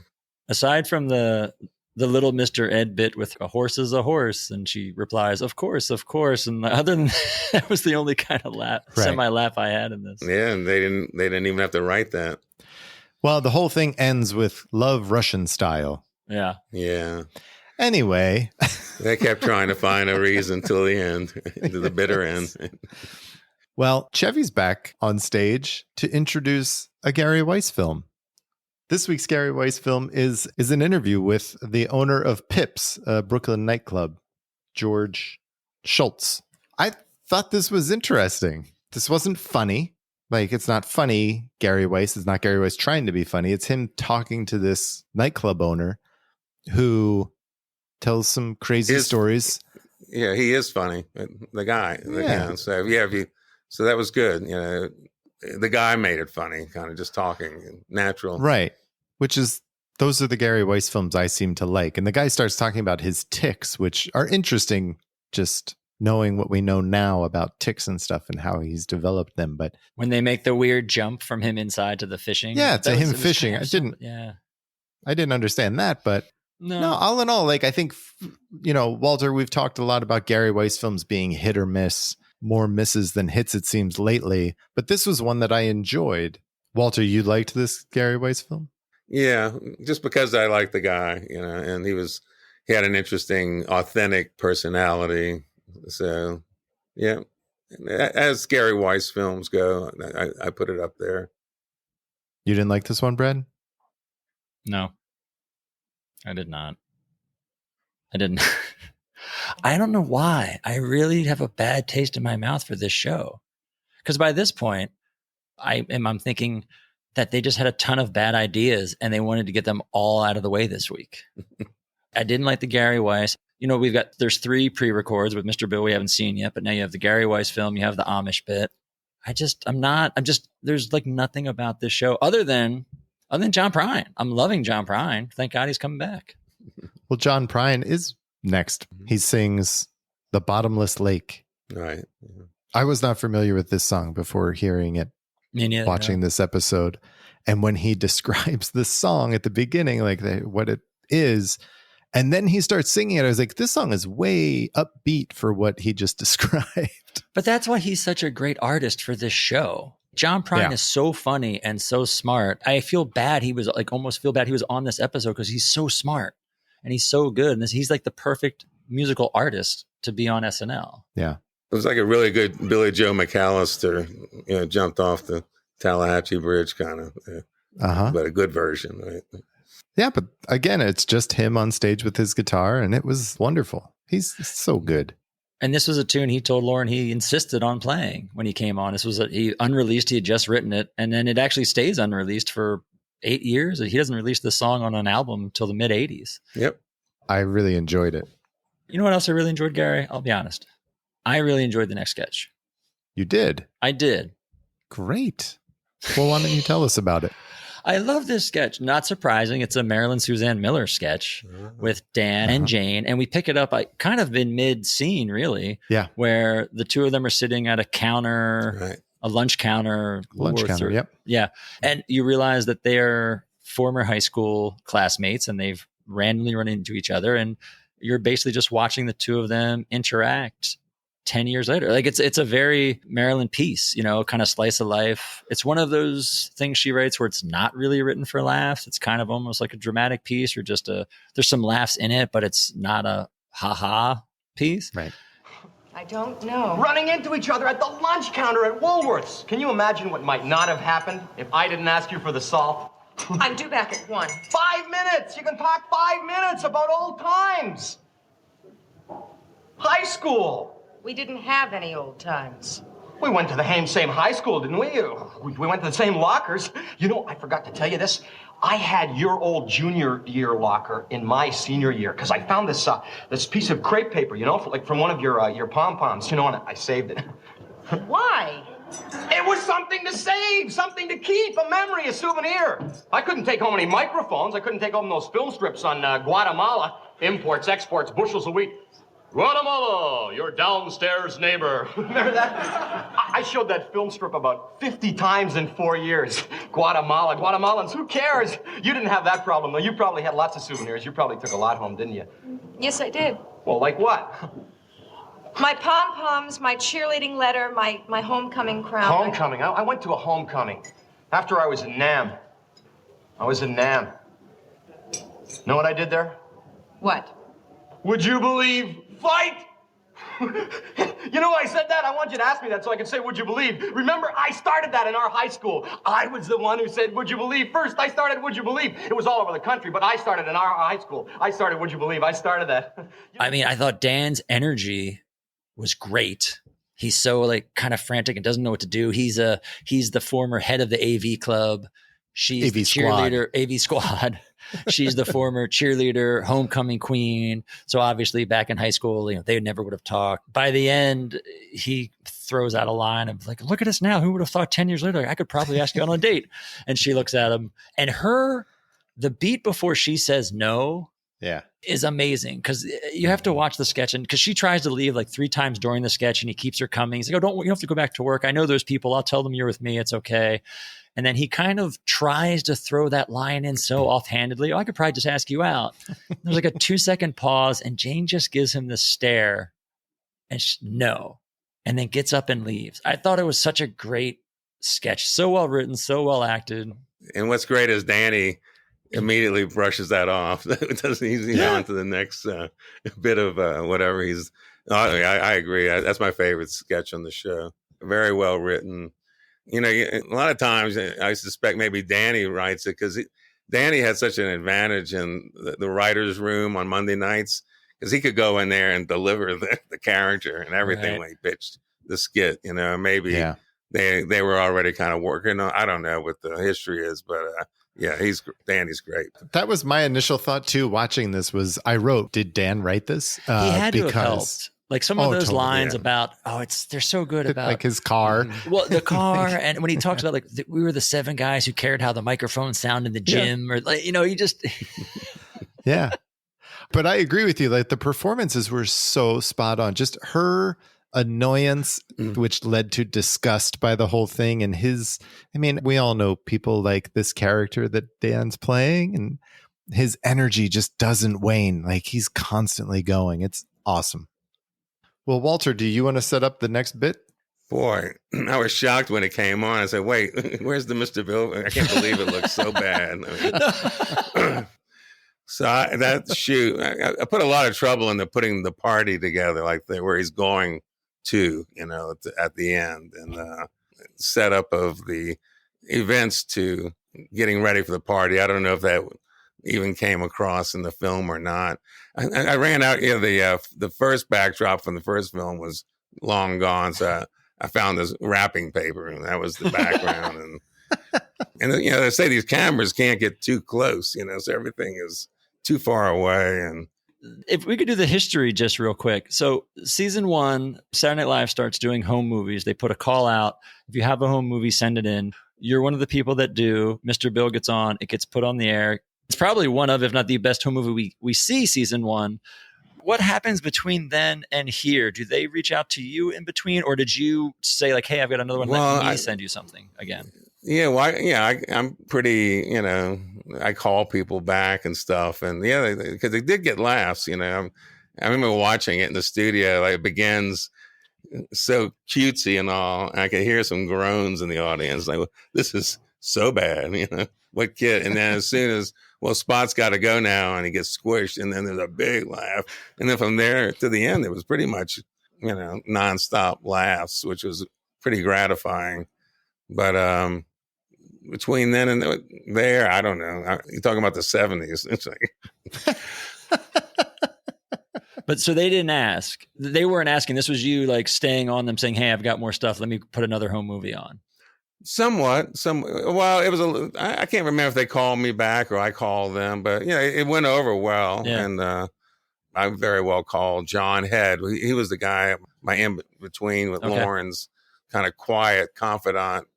Aside from the little Mr. Ed bit with "a horse is a horse," and she replies, "Of course, of course." And other than that was the only kind of semi laugh I had in this. Yeah, and they didn't even have to write that. Well, the whole thing ends with "Love Russian Style." Yeah. Yeah. Anyway, they kept trying to find a reason till the end, to the bitter end. Well, Chevy's back on stage to introduce a Gary Weiss film. This week's Gary Weiss film is an interview with the owner of Pips, a Brooklyn nightclub, George Schultz. I thought this was interesting. This wasn't funny. Like, it's not funny, Gary Weiss. It's not Gary Weiss trying to be funny. It's him talking to this nightclub owner who tells some crazy stories. Yeah, he is funny. The guy. Yeah. So that was good. You know, the guy made it funny, kind of just talking natural. Right. Those are the Gary Weiss films I seem to like. And the guy starts talking about his tics, which are interesting, just knowing what we know now about tics and stuff and how he's developed them. But when they make the weird jump from him inside to the fishing. Yeah, to him fishing. I didn't understand that, but no, all in all, like, I think, Walter, we've talked a lot about Gary Weiss films being hit or miss, more misses than hits, it seems, lately. But this was one that I enjoyed. Walter, you liked this Gary Weiss film? Yeah, just because I like the guy, and he had an interesting, authentic personality. So, yeah, as Gary Weiss films go, I put it up there. You didn't like this one, Brad? No, I did not. I didn't. I don't know why. I really have a bad taste in my mouth for this show. Because by this point, I'm thinking that they just had a ton of bad ideas and they wanted to get them all out of the way this week. I didn't like the Gary Weiss. There's 3 pre-records with Mr. Bill we haven't seen yet, but now you have the Gary Weiss film, you have the Amish bit. There's like nothing about this show other than John Prine. I'm loving John Prine. Thank God he's coming back. Well, John Prine is next. He sings The Bottomless Lake. Right. I was not familiar with this song before hearing it, watching this episode. And when he describes the song at the beginning, like what it is, and then he starts singing it, I was like, this song is way upbeat for what he just described. But that's why he's such a great artist for this show. John Prine is so funny and so smart. I feel bad. Almost feel bad he was on this episode because he's so smart and he's so good. And he's like the perfect musical artist to be on SNL. Yeah. It was like a really good Billy Joe McAllister, jumped off the Tallahatchie Bridge kind of, but a good version, right? Yeah, but again, it's just him on stage with his guitar, and it was wonderful. He's so good. And this was a tune he told Lauren he insisted on playing when he came on. This was unreleased. He had just written it, and then it actually stays unreleased for 8 years. He doesn't release the song on an album until the mid-'80s. Yep. I really enjoyed it. You know what else I really enjoyed, Gary? I'll be honest. I really enjoyed the next sketch. You did? I did. Great. Well, why don't you tell us about it? I love this sketch. Not surprising. It's a Marilyn Suzanne Miller sketch with Dan and Jane. And we pick it up kind of in mid-scene, really. Yeah. Where the two of them are sitting at a counter, a lunch counter. Yep. Yeah. And you realize that they're former high school classmates and they've randomly run into each other. And you're basically just watching the two of them interact 10 years later. Like it's a very Marilyn piece, kind of slice of life. It's one of those things she writes where it's not really written for laughs. It's kind of almost like a dramatic piece or just there's some laughs in it, but it's not a ha-ha piece. Right. I don't know. Running into each other at the lunch counter at Woolworth's. Can you imagine what might not have happened if I didn't ask you for the salt? I'm due back at 1. 5 minutes! You can talk 5 minutes about old times. High school. We didn't have any old times. We went to the same high school, didn't we? We went to the same lockers. I forgot to tell you this. I had your old junior year locker in my senior year because I found this piece of crepe paper, from one of your pom-poms, and I saved it. Why? It was something to save, something to keep, a memory, a souvenir. I couldn't take home any microphones. I couldn't take home those film strips on Guatemala. Imports, exports, bushels of wheat. Guatemala, your downstairs neighbor. Remember that? I showed that film strip about 50 times in 4 years. Guatemala, Guatemalans, who cares? You didn't have that problem, though. You probably had lots of souvenirs. You probably took a lot home, didn't you? Yes, I did. Well, like what? My pom-poms, my cheerleading letter, my homecoming crown. Homecoming? I went to a homecoming after I was in NAM. Know what I did there? What? Would you believe? Fight! I said that. I want you to ask me that so I can say, would you believe? Remember, I started that in our high school. I was the one who said, would you believe? First, I started, would you believe? It was all over the country, but I started in our high school. I started, would you believe? I started that. I mean, I thought Dan's energy was great. He's so like kind of frantic and doesn't know what to do. He's the former head of the AV club. She's AV the cheerleader, AV squad. She's the former cheerleader, homecoming queen. So obviously back in high school, they never would have talked. By the end, he throws out a line of like, look at us now. Who would have thought 10 years later, I could probably ask you out on a date? And she looks at him, and the beat before she says no is amazing, because you have to watch the sketch, and because she tries to leave like 3 times during the sketch and he keeps her coming. He's like, oh, you don't have to go back to work. I know those people. I'll tell them you're with me. It's okay. And then he kind of tries to throw that line in so offhandedly. Oh, I could probably just ask you out. There's like a 2-second pause, and Jane just gives him the stare and no, and then gets up and leaves. I thought it was such a great sketch. So well written, so well acted. And what's great is Danny immediately brushes that off. He's on to the next bit of whatever he's. I agree. That's my favorite sketch on the show. Very well written. A lot of times I suspect maybe Danny writes it because Danny had such an advantage in the writer's room on Monday nights, because he could go in there and deliver the character and everything when he pitched the skit. Maybe they were already kind of working on. I don't know what the history is, but Danny's great. That was my initial thought too. Watching this was did Dan write this? He had to have helped. Like some of those lines about, they're so good about like his car. Well, the car. And when he talks about we were the 7 guys who cared how the microphone sounded in the gym or he just. Yeah. But I agree with you. Like the performances were so spot on. Just her annoyance, which led to disgust by the whole thing. And we all know people like this character that Dan's playing, and his energy just doesn't wane. Like he's constantly going. It's awesome. Well, Walter, do you want to set up the next bit? Boy, I was shocked when it came on. I said, wait, where's the Mr. Bill? I can't believe it looks so bad. I put a lot of trouble into putting the party together, like where he's going to, at the end, and setup of the events to getting ready for the party. I don't know if that even came across in the film or not. I ran out. The first backdrop from the first film was long gone, so I found this wrapping paper, and that was the background. and they say these cameras can't get too close, so everything is too far away. And if we could do the history just real quick. So season 1, Saturday Night Live starts doing home movies. They put a call out. If you have a home movie, send it in. You're one of the people that do. Mr. Bill gets on. It gets put on the air. It's probably one of, if not the best home movie we see season 1. What happens between then and here? Do they reach out to you in between, or did you say like, hey, I've got another one. Let me send you something again? Yeah, I'm pretty, I call people back and stuff. And because they did get laughs, I remember watching it in the studio. Like it begins so cutesy and all. And I could hear some groans in the audience. Like, this is so bad, what kid? And then as soon as, Spot's got to go now, and he gets squished, and then there's a big laugh. And then from there to the end, it was pretty much, nonstop laughs, which was pretty gratifying. But between then and there, I don't know. You're talking about the 70s. It's like... But so they didn't ask. They weren't asking. This was you like staying on them saying, hey, I've got more stuff. Let me put another home movie on. Somewhat. It was I can't remember if they called me back or I called them, but it went over well. Yeah. And I very well called John Head. He was the guy, my in between with Lauren's kind of quiet confidant.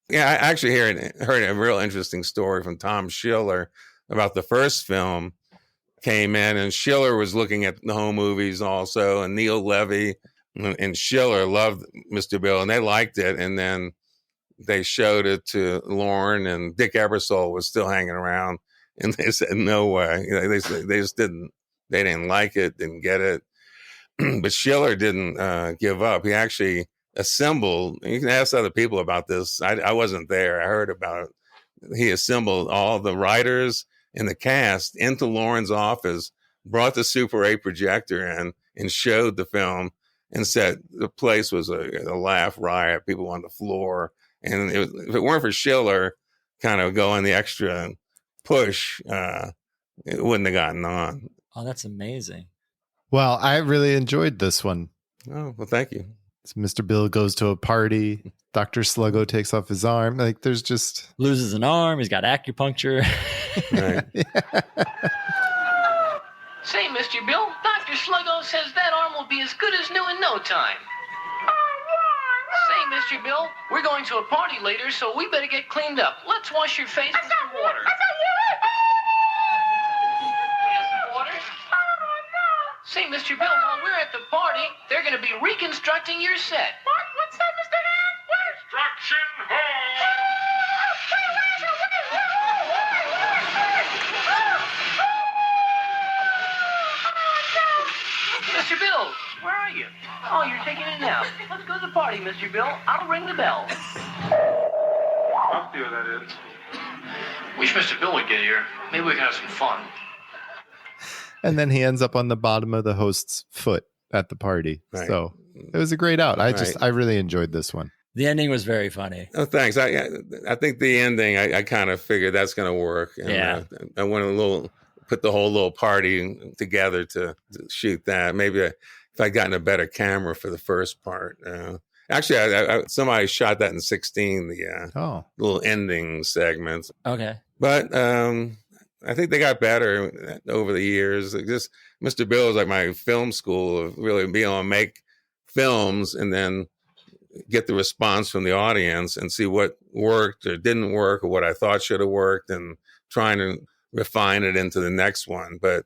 Yeah, I actually heard a real interesting story from Tom Schiller about the first film. Came in, and Schiller was looking at the home movies also, and Neil Levy and Schiller loved Mr. Bill, and they liked it. And then they showed it to Lauren, and Dick Ebersol was still hanging around, and they said, no way. They just didn't like it, didn't get it. But Schiller didn't give up. He actually assembled, you can ask other people about this. I wasn't there. I heard about it. He assembled all the writers and the cast into Lauren's office, brought the Super 8 projector in, and showed the film, and said the place was a laugh riot. People on the floor. And if it weren't for Schiller kind of going the extra push, it wouldn't have gotten on. Oh, that's amazing. Well, I really enjoyed this one. Oh, well, thank you. So Mr. Bill goes to a party. Dr. Sluggo takes off his arm. Like, there's just... Loses an arm. He's got acupuncture. Right. Say, Mr. Bill, Dr. Sluggo says that arm will be as good as new in no time. Say, Mr. Bill, we're going to a party later, so we better get cleaned up. Let's wash your face with some water. Here's some water. Say, Mr. Bill, while we're at the party, they're going to be reconstructing your set. What? What's that, Mr. Hand? Construction Mr. Bill, where are you? Oh, you're taking a nap. Let's go to the party, Mr. Bill. I'll ring the bell. I'll see what that is. Wish Mr. Bill would get here. Maybe we can have some fun. And then he ends up on the bottom of the host's foot at the party. Right. So it was a great out. I really enjoyed this one. The ending was very funny. Oh, thanks. I think the ending, I kind of figured that's going to work. And, Yeah. I went put the whole little party together to shoot that. Maybe if I'd gotten a better camera for the first part. Actually, somebody shot that in 16, the little ending segments. Okay. But I think they got better over the years. Just Mr. Bill was like my film school of really being able to make films and then get the response from the audience and see what worked or didn't work or what I thought should have worked and trying to refine it into the next one. But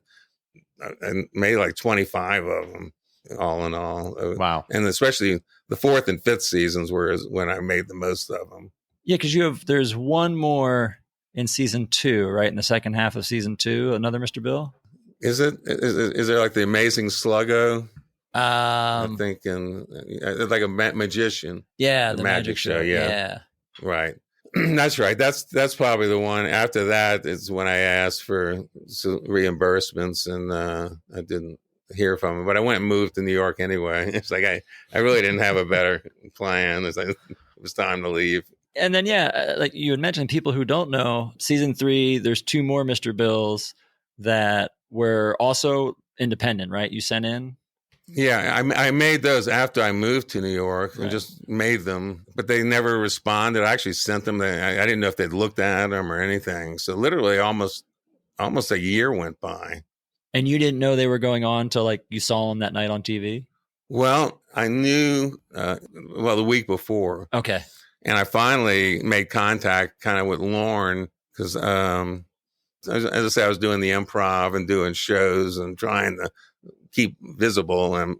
I made like 25 of them all in all. Wow. And especially the 4th and 5th seasons were when I made the most of them. Yeah, because there's one more in season 2, right? In the second half of season 2, another Mr. Bill. Is there like the Amazing Sluggo? I'm thinking like a magician. Yeah, the magic show. Yeah. Right. That's right. That's probably the one. After that is when I asked for reimbursements, and I didn't hear from him. But I went and moved to New York anyway. It's like I really didn't have a better plan. It's like it was time to leave. And then like you had mentioned, people who don't know, season 3, there's 2 more Mr. Bills that were also independent, right? You sent in. Yeah, I made those after I moved to New York and just made them, but they never responded. I actually sent them. I didn't know if they'd looked at them or anything. So literally almost a year went by. And you didn't know they were going on till like you saw them that night on TV? Well, I knew, the week before. Okay. And I finally made contact kind of with Lauren because, as I say, I was doing the improv and doing shows and trying to keep visible and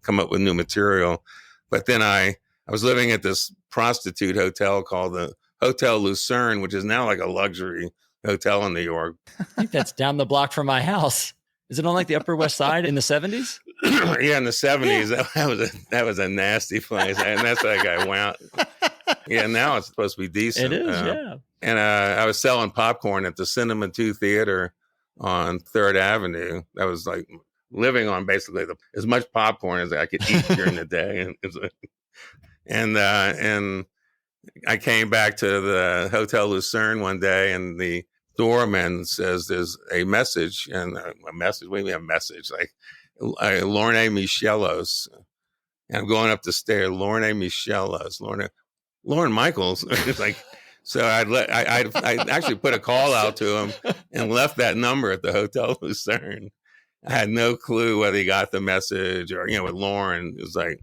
come up with new material. But then I was living at this prostitute hotel called the Hotel Lucerne, which is now like a luxury hotel in New York. I think that's down the block from my house. Is it on like the Upper West Side in the 70s? Yeah, in the 70s, that was a nasty place. And that's like I went. Yeah, now it's supposed to be decent. It is, yeah. And I was selling popcorn at the Cinema 2 Theater on 3rd Avenue. That was like living on basically as much popcorn as I could eat during the day. And I came back to the Hotel Lucerne one day, and the doorman says there's a message. And a message? What do you mean a message? Like Lorne Michelos. And I'm going up the stairs. Lorne Michelos. Lorne Michaels. It's like, so I actually put a call out to him and left that number at the Hotel Lucerne. I had no clue whether he got the message or, with Lauren. It was like,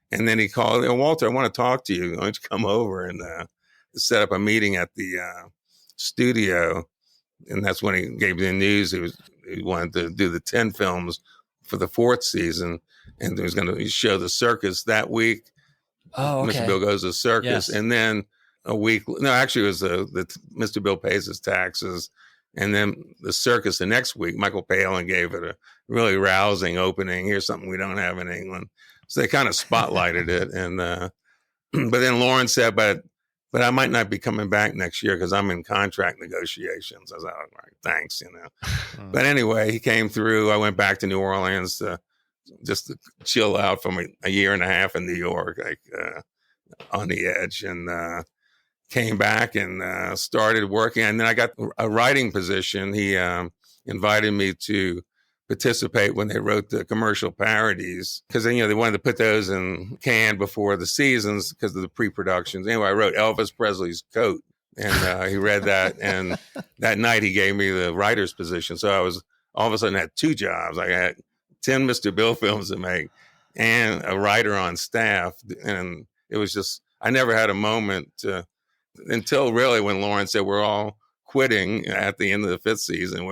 and then he called, Walter, I want to talk to you. Why don't you come over and set up a meeting at the studio? And that's when he gave me the news. He wanted to do the 10 films for the 4th season, and he was going to show the circus that week. Oh, okay. Mr. Bill Goes to the Circus. Yes. And then actually it was the Mr. Bill Pays His Taxes. And then the circus the next week, Michael Palin gave it a really rousing opening. Here's something we don't have in England. So they kind of spotlighted it. And but then Lauren said, but I might not be coming back next year because I'm in contract negotiations. I was like, all right, thanks, But anyway, he came through. I went back to New Orleans just to chill out from a year and a half in New York, like on the edge, and came back and started working. And then I got a writing position. He invited me to participate when they wrote the commercial parodies because then, they wanted to put those in can before the seasons because of the pre-productions. Anyway, I wrote Elvis Presley's Coat, and he read that, and that night he gave me the writer's position. So I was all of a sudden had 2 jobs. I had 10 Mr. Bill films to make and a writer on staff, and it was just I never had a moment until really when Lauren said we're all quitting at the end of the 5th season.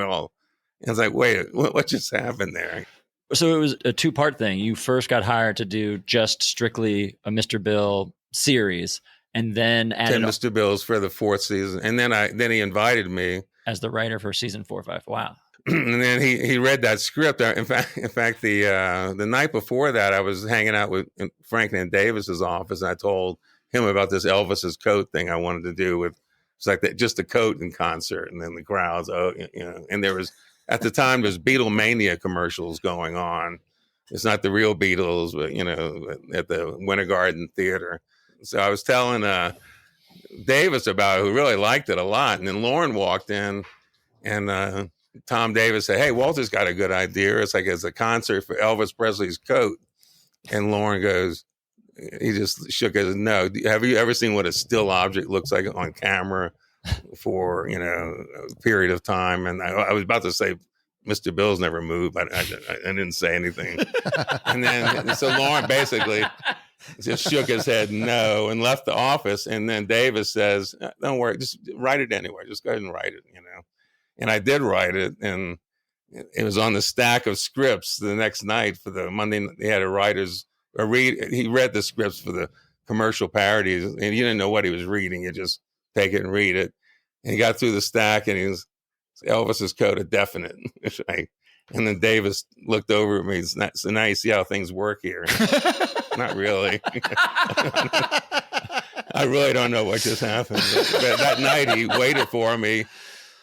I was like, wait, what just happened there? So it was a 2-part thing. You first got hired to do just strictly a Mr. Bill series, and then added 10 Mr. Bills for the 4th season, and then he invited me as the writer for season 4 or 5. Wow. And then he read that script. In fact, the night before that, I was hanging out with Franklin Davis's office, and I told him about this Elvis's Coat thing I wanted to do with. It's like just a coat in concert, and then the crowds, and there was. At the time, there's Beatlemania commercials going on. It's not the real Beatles, but, at the Winter Garden Theater. So I was telling Davis about it, who really liked it a lot. And then Lauren walked in, and Tom Davis said, "Hey, Walter's got a good idea. It's a concert for Elvis Presley's Coat." And Lauren goes, he just shook his head. No. Have you ever seen what a still object looks like on camera for, a period of time? And I was about to say, Mr. Bill's never moved, but I didn't say anything. And then, so Lauren basically just shook his head no and left the office. And then Davis says, "Don't worry, just write it anyway. Just go ahead and write it, And I did write it, and it was on the stack of scripts the next night for the Monday. They had he read the scripts for the commercial parodies, and he didn't know what he was reading. He just take it and read it. And he got through the stack, and he was Elvis's Coat, a definite. Right? And then Davis looked over at me. So now you see how things work here. Not really. I really don't know what just happened. But that night he waited for me.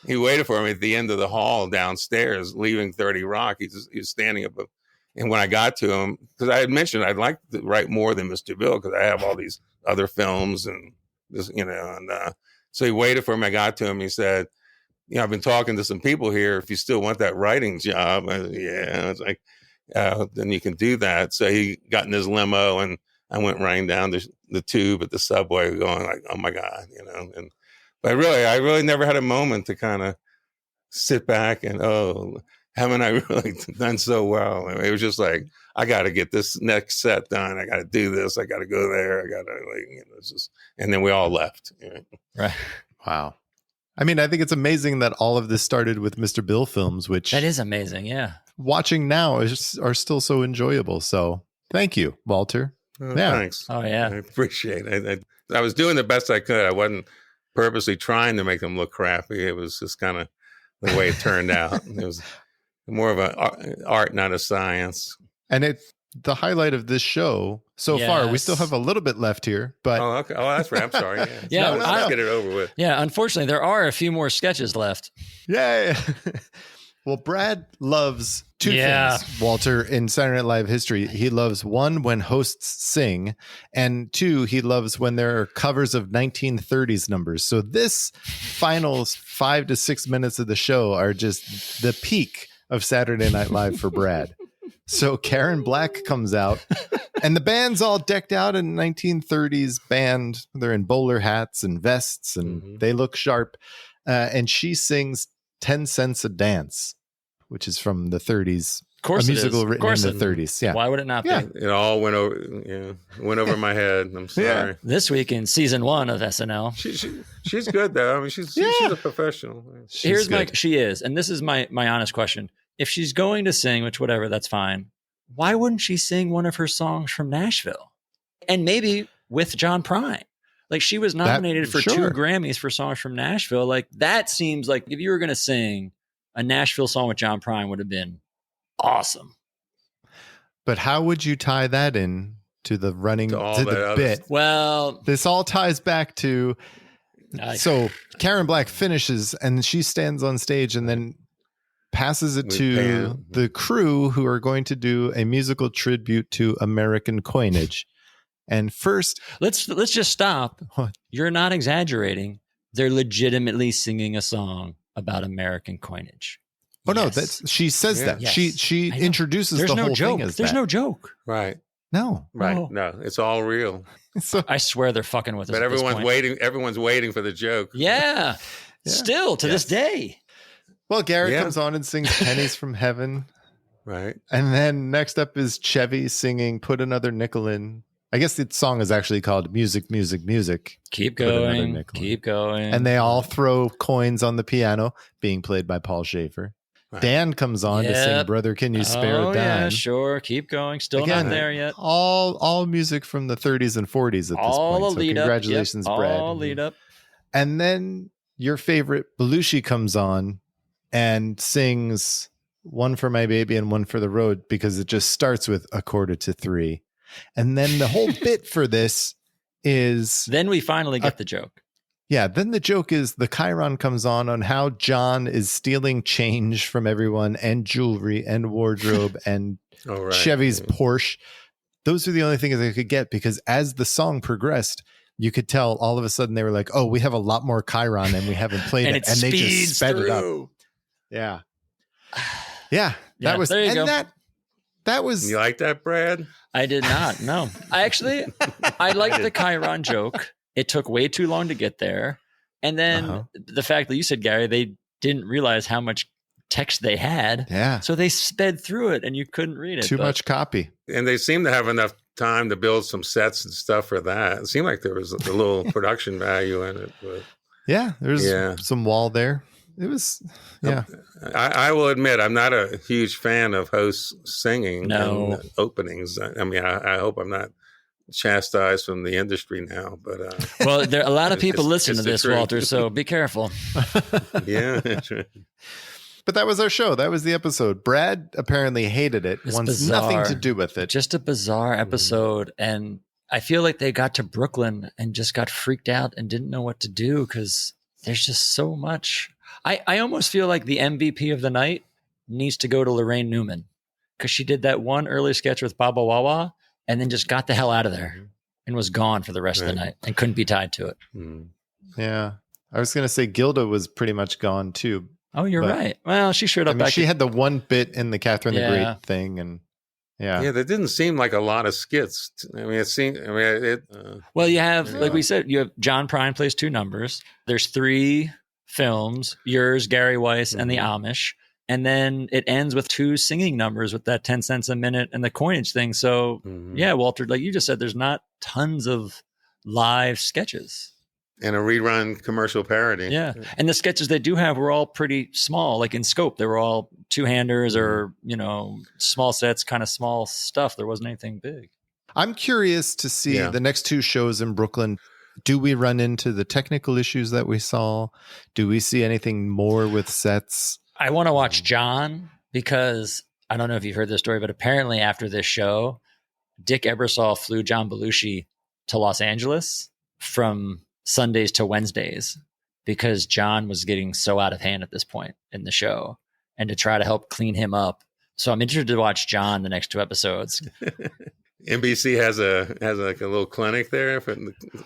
He waited for me at the end of the hall downstairs, leaving 30 Rock. He was standing up. And when I got to him, because I had mentioned I'd like to write more than Mr. Bill because I have all these other films and this, so he waited for me. I got to him. He said, I've been talking to some people here. If you still want that writing job, I said, yeah. I was like, then you can do that. So he got in his limo, and I went running down the tube at the subway, going like, oh my God, But I really never had a moment to kind of sit back and, haven't I really done so well? It was just like, I got to get this next set done. I got to do this. I got to go there. I got to, and then we all left. Right. Wow. I mean, I think it's amazing that all of this started with Mr. Bill films, which that is amazing. Yeah. Watching now are still so enjoyable. So thank you, Walter. Thanks. Oh yeah. I appreciate it. I was doing the best I could. I wasn't purposely trying to make them look crappy. It was just kind of the way it turned out. It was more of an art, not a science. And the highlight of this show so far, we still have a little bit left here, but okay. Oh, that's right. I'm sorry. Yeah, let's get it over with. Yeah, unfortunately, there are a few more sketches left. Yeah. Well, Brad loves two things, Walter, in Saturday Night Live history. He loves, 1, when hosts sing, and 2, he loves when there are covers of 1930s numbers. So this final 5 to 6 minutes of the show are just the peak of Saturday Night Live for Brad. So Karen Black comes out, and the band's all decked out in 1930s band. They're in bowler hats and vests, and they look sharp. And she sings 10 Cents a Dance, which is from the 30s. Of course, a musical written in the 30s. Yeah. Why would it not be? It all went over my head. I'm sorry. Yeah. This week in season 1 of SNL. She's good though. I mean, she's a professional. She is, and this is my honest question. If she's going to sing, which whatever, that's fine. Why wouldn't she sing one of her songs from Nashville? And maybe with John Prine. Like, she was nominated for 2 Grammys for songs from Nashville. Like, that seems like if you were going to sing a Nashville song with John Prine, would have been awesome. But how would you tie that in to the running to the bit? Well, this all ties back to so Karen Black finishes, and she stands on stage and then passes it to the crew, who are going to do a musical tribute to American coinage. And first, let's just stop. You're not exaggerating. They're legitimately singing a song about American coinage. Oh no, she says that. Yes. She introduces There's the no whole joke. thing as There's that. no joke. Right. No. Right. Oh. No, it's all real. I swear they're fucking with us. But at this everyone's point. waiting. Everyone's waiting for the joke. Yeah. Still to this day. Well, Garrett comes on and sings Pennies from Heaven. Right. And then next up is Chevy singing Put Another Nickel In. I guess the song is actually called Music, Music, Music. Keep Put Another going. Nickel In. Keep going. And they all throw coins on the piano, being played by Paul Schaefer. Right. Dan comes on to sing Brother, Can You Spare a Dime? Yeah, sure. Keep going. Still not there yet. All music from the 30s and 40s at this point. So congratulations, Brad. All lead up. And then your favorite Belushi comes on and sings One for My Baby and One for the Road, because it just starts with 2:45. And then the whole bit for this is... Then we finally get the joke. Yeah, then the joke is the Chiron comes on how John is stealing change from everyone and jewelry and wardrobe and Chevy's Porsche. Those are the only things I could get, because as the song progressed, you could tell all of a sudden they were like, oh, we have a lot more Chiron and we haven't played and it. And they just sped it up. Yeah. Yeah. That was, there you go. That was. You like that, Brad? I did not. No, I liked the Chiron joke. It took way too long to get there. And then the fact that you said, Gary, they didn't realize how much text they had. Yeah. So they sped through it and you couldn't read it. Too much copy. And they seem to have enough time to build some sets and stuff for that. It seemed like there was a little production value in it. But yeah, there's some wall there. It was, yeah. I will admit, I'm not a huge fan of hosts singing in openings. I mean, I hope I'm not chastised from the industry now, but well, there a lot of people listen to this, Walter, so be careful. Yeah, that's right. But that was our show. That was the episode. Brad apparently hated it. Wants bizarre. Nothing to do with it. Just a bizarre episode. And I feel like they got to Brooklyn and just got freaked out and didn't know what to do, because there's just so much. I almost feel like the MVP of the night needs to go to Lorraine Newman, because she did that one early sketch with Baba Wawa and then just got the hell out of there and was gone for the rest of the night and couldn't be tied to it. Yeah. I was going to say Gilda was pretty much gone too. Oh, you're right. Well, she showed up back. She had the one bit in the Catherine the Great thing, and yeah, there didn't seem like a lot of skits. I mean, it seemed. I mean, well, you have, like we said, you have John Prine plays 2 numbers. There's 3 films: yours, Gary Weiss, and the Amish, and then it ends with 2 singing numbers with that 10 cents a minute and the coinage thing. So, yeah, Walter, like you just said, there's not tons of live sketches. And a rerun commercial parody. Yeah. And the sketches they do have were all pretty small, like in scope. They were all 2-handers or, small sets, kind of small stuff. There wasn't anything big. I'm curious to see the next 2 shows in Brooklyn. Do we run into the technical issues that we saw? Do we see anything more with sets? I want to watch John, because I don't know if you've heard this story, but apparently after this show, Dick Ebersol flew John Belushi to Los Angeles from Sundays to Wednesdays, because John was getting so out of hand at this point in the show, and to try to help clean him up. So I'm interested to watch John the next 2 episodes. NBC has like a little clinic there for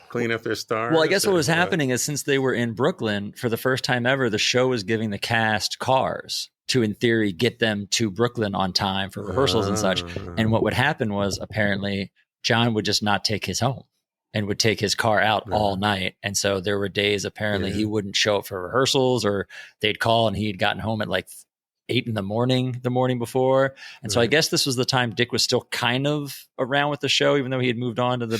clean up their stars. Well, I guess what was happening is, since they were in Brooklyn for the first time ever, the show was giving the cast cars to, in theory, get them to Brooklyn on time for rehearsals and such. And what would happen was, apparently, John would just not take his home and would take his car out all night. And so there were days, apparently, he wouldn't show up for rehearsals, or they'd call and he'd gotten home at like 8 in the morning before. And so I guess this was the time Dick was still kind of around with the show, even though he had moved on to the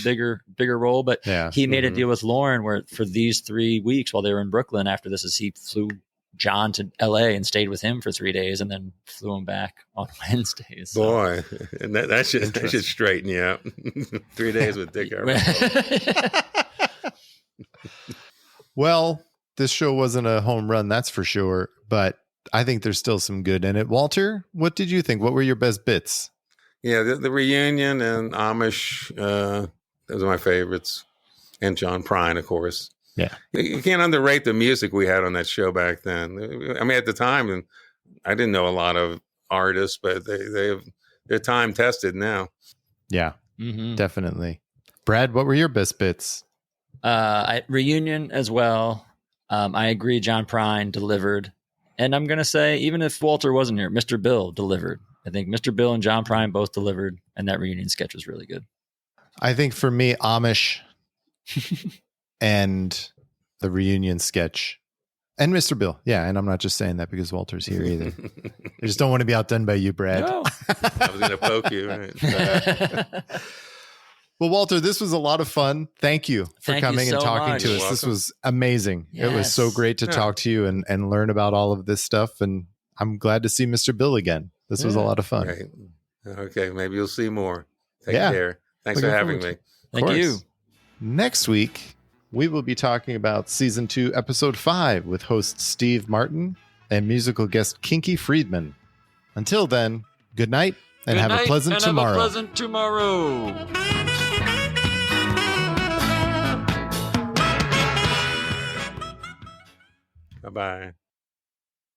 bigger role. But he made a deal with Lauren where for these 3 weeks while they were in Brooklyn, after this, he flew John to LA and stayed with him for 3 days, and then flew him back on Wednesdays. So. Boy, and that should straighten you out. 3 days with Dick Ebersol. Well, this show wasn't a home run, that's for sure, but I think there's still some good in it. Walter, what did you think? What were your best bits? Yeah, the reunion and Amish, those are my favorites. And John Prine, of course. Yeah. You can't underrate the music we had on that show back then. I mean, at the time, and I didn't know a lot of artists, but they're time tested now. Yeah, definitely. Brad, what were your best bits? Reunion as well. I agree. John Prine delivered. And I'm going to say, even if Walter wasn't here, Mr. Bill delivered. I think Mr. Bill and John Prine both delivered, and that reunion sketch was really good. I think for me, Amish and the reunion sketch and Mr. Bill. Yeah. And I'm not just saying that because Walter's here either. I just don't want to be outdone by you, Brad. No. I was going to poke you. Right? Well, Walter, this was a lot of fun. Thank you for Thank coming you and so talking much. to You're us. This welcome. was amazing. It was so Yes. great to talk to you and learn about all of this stuff. And I'm glad to see Mr. Bill again. This was a Yeah. lot of fun. Right. Okay. Maybe you'll see more. Take Yeah. care. Thanks Looking for having forward me. Of Thank you. course. Next week, we will be talking about season 2, episode 5 with host Steve Martin and musical guest Kinky Friedman. Until then, good night and Good have night a pleasant and tomorrow. Have a pleasant tomorrow. Bye-bye.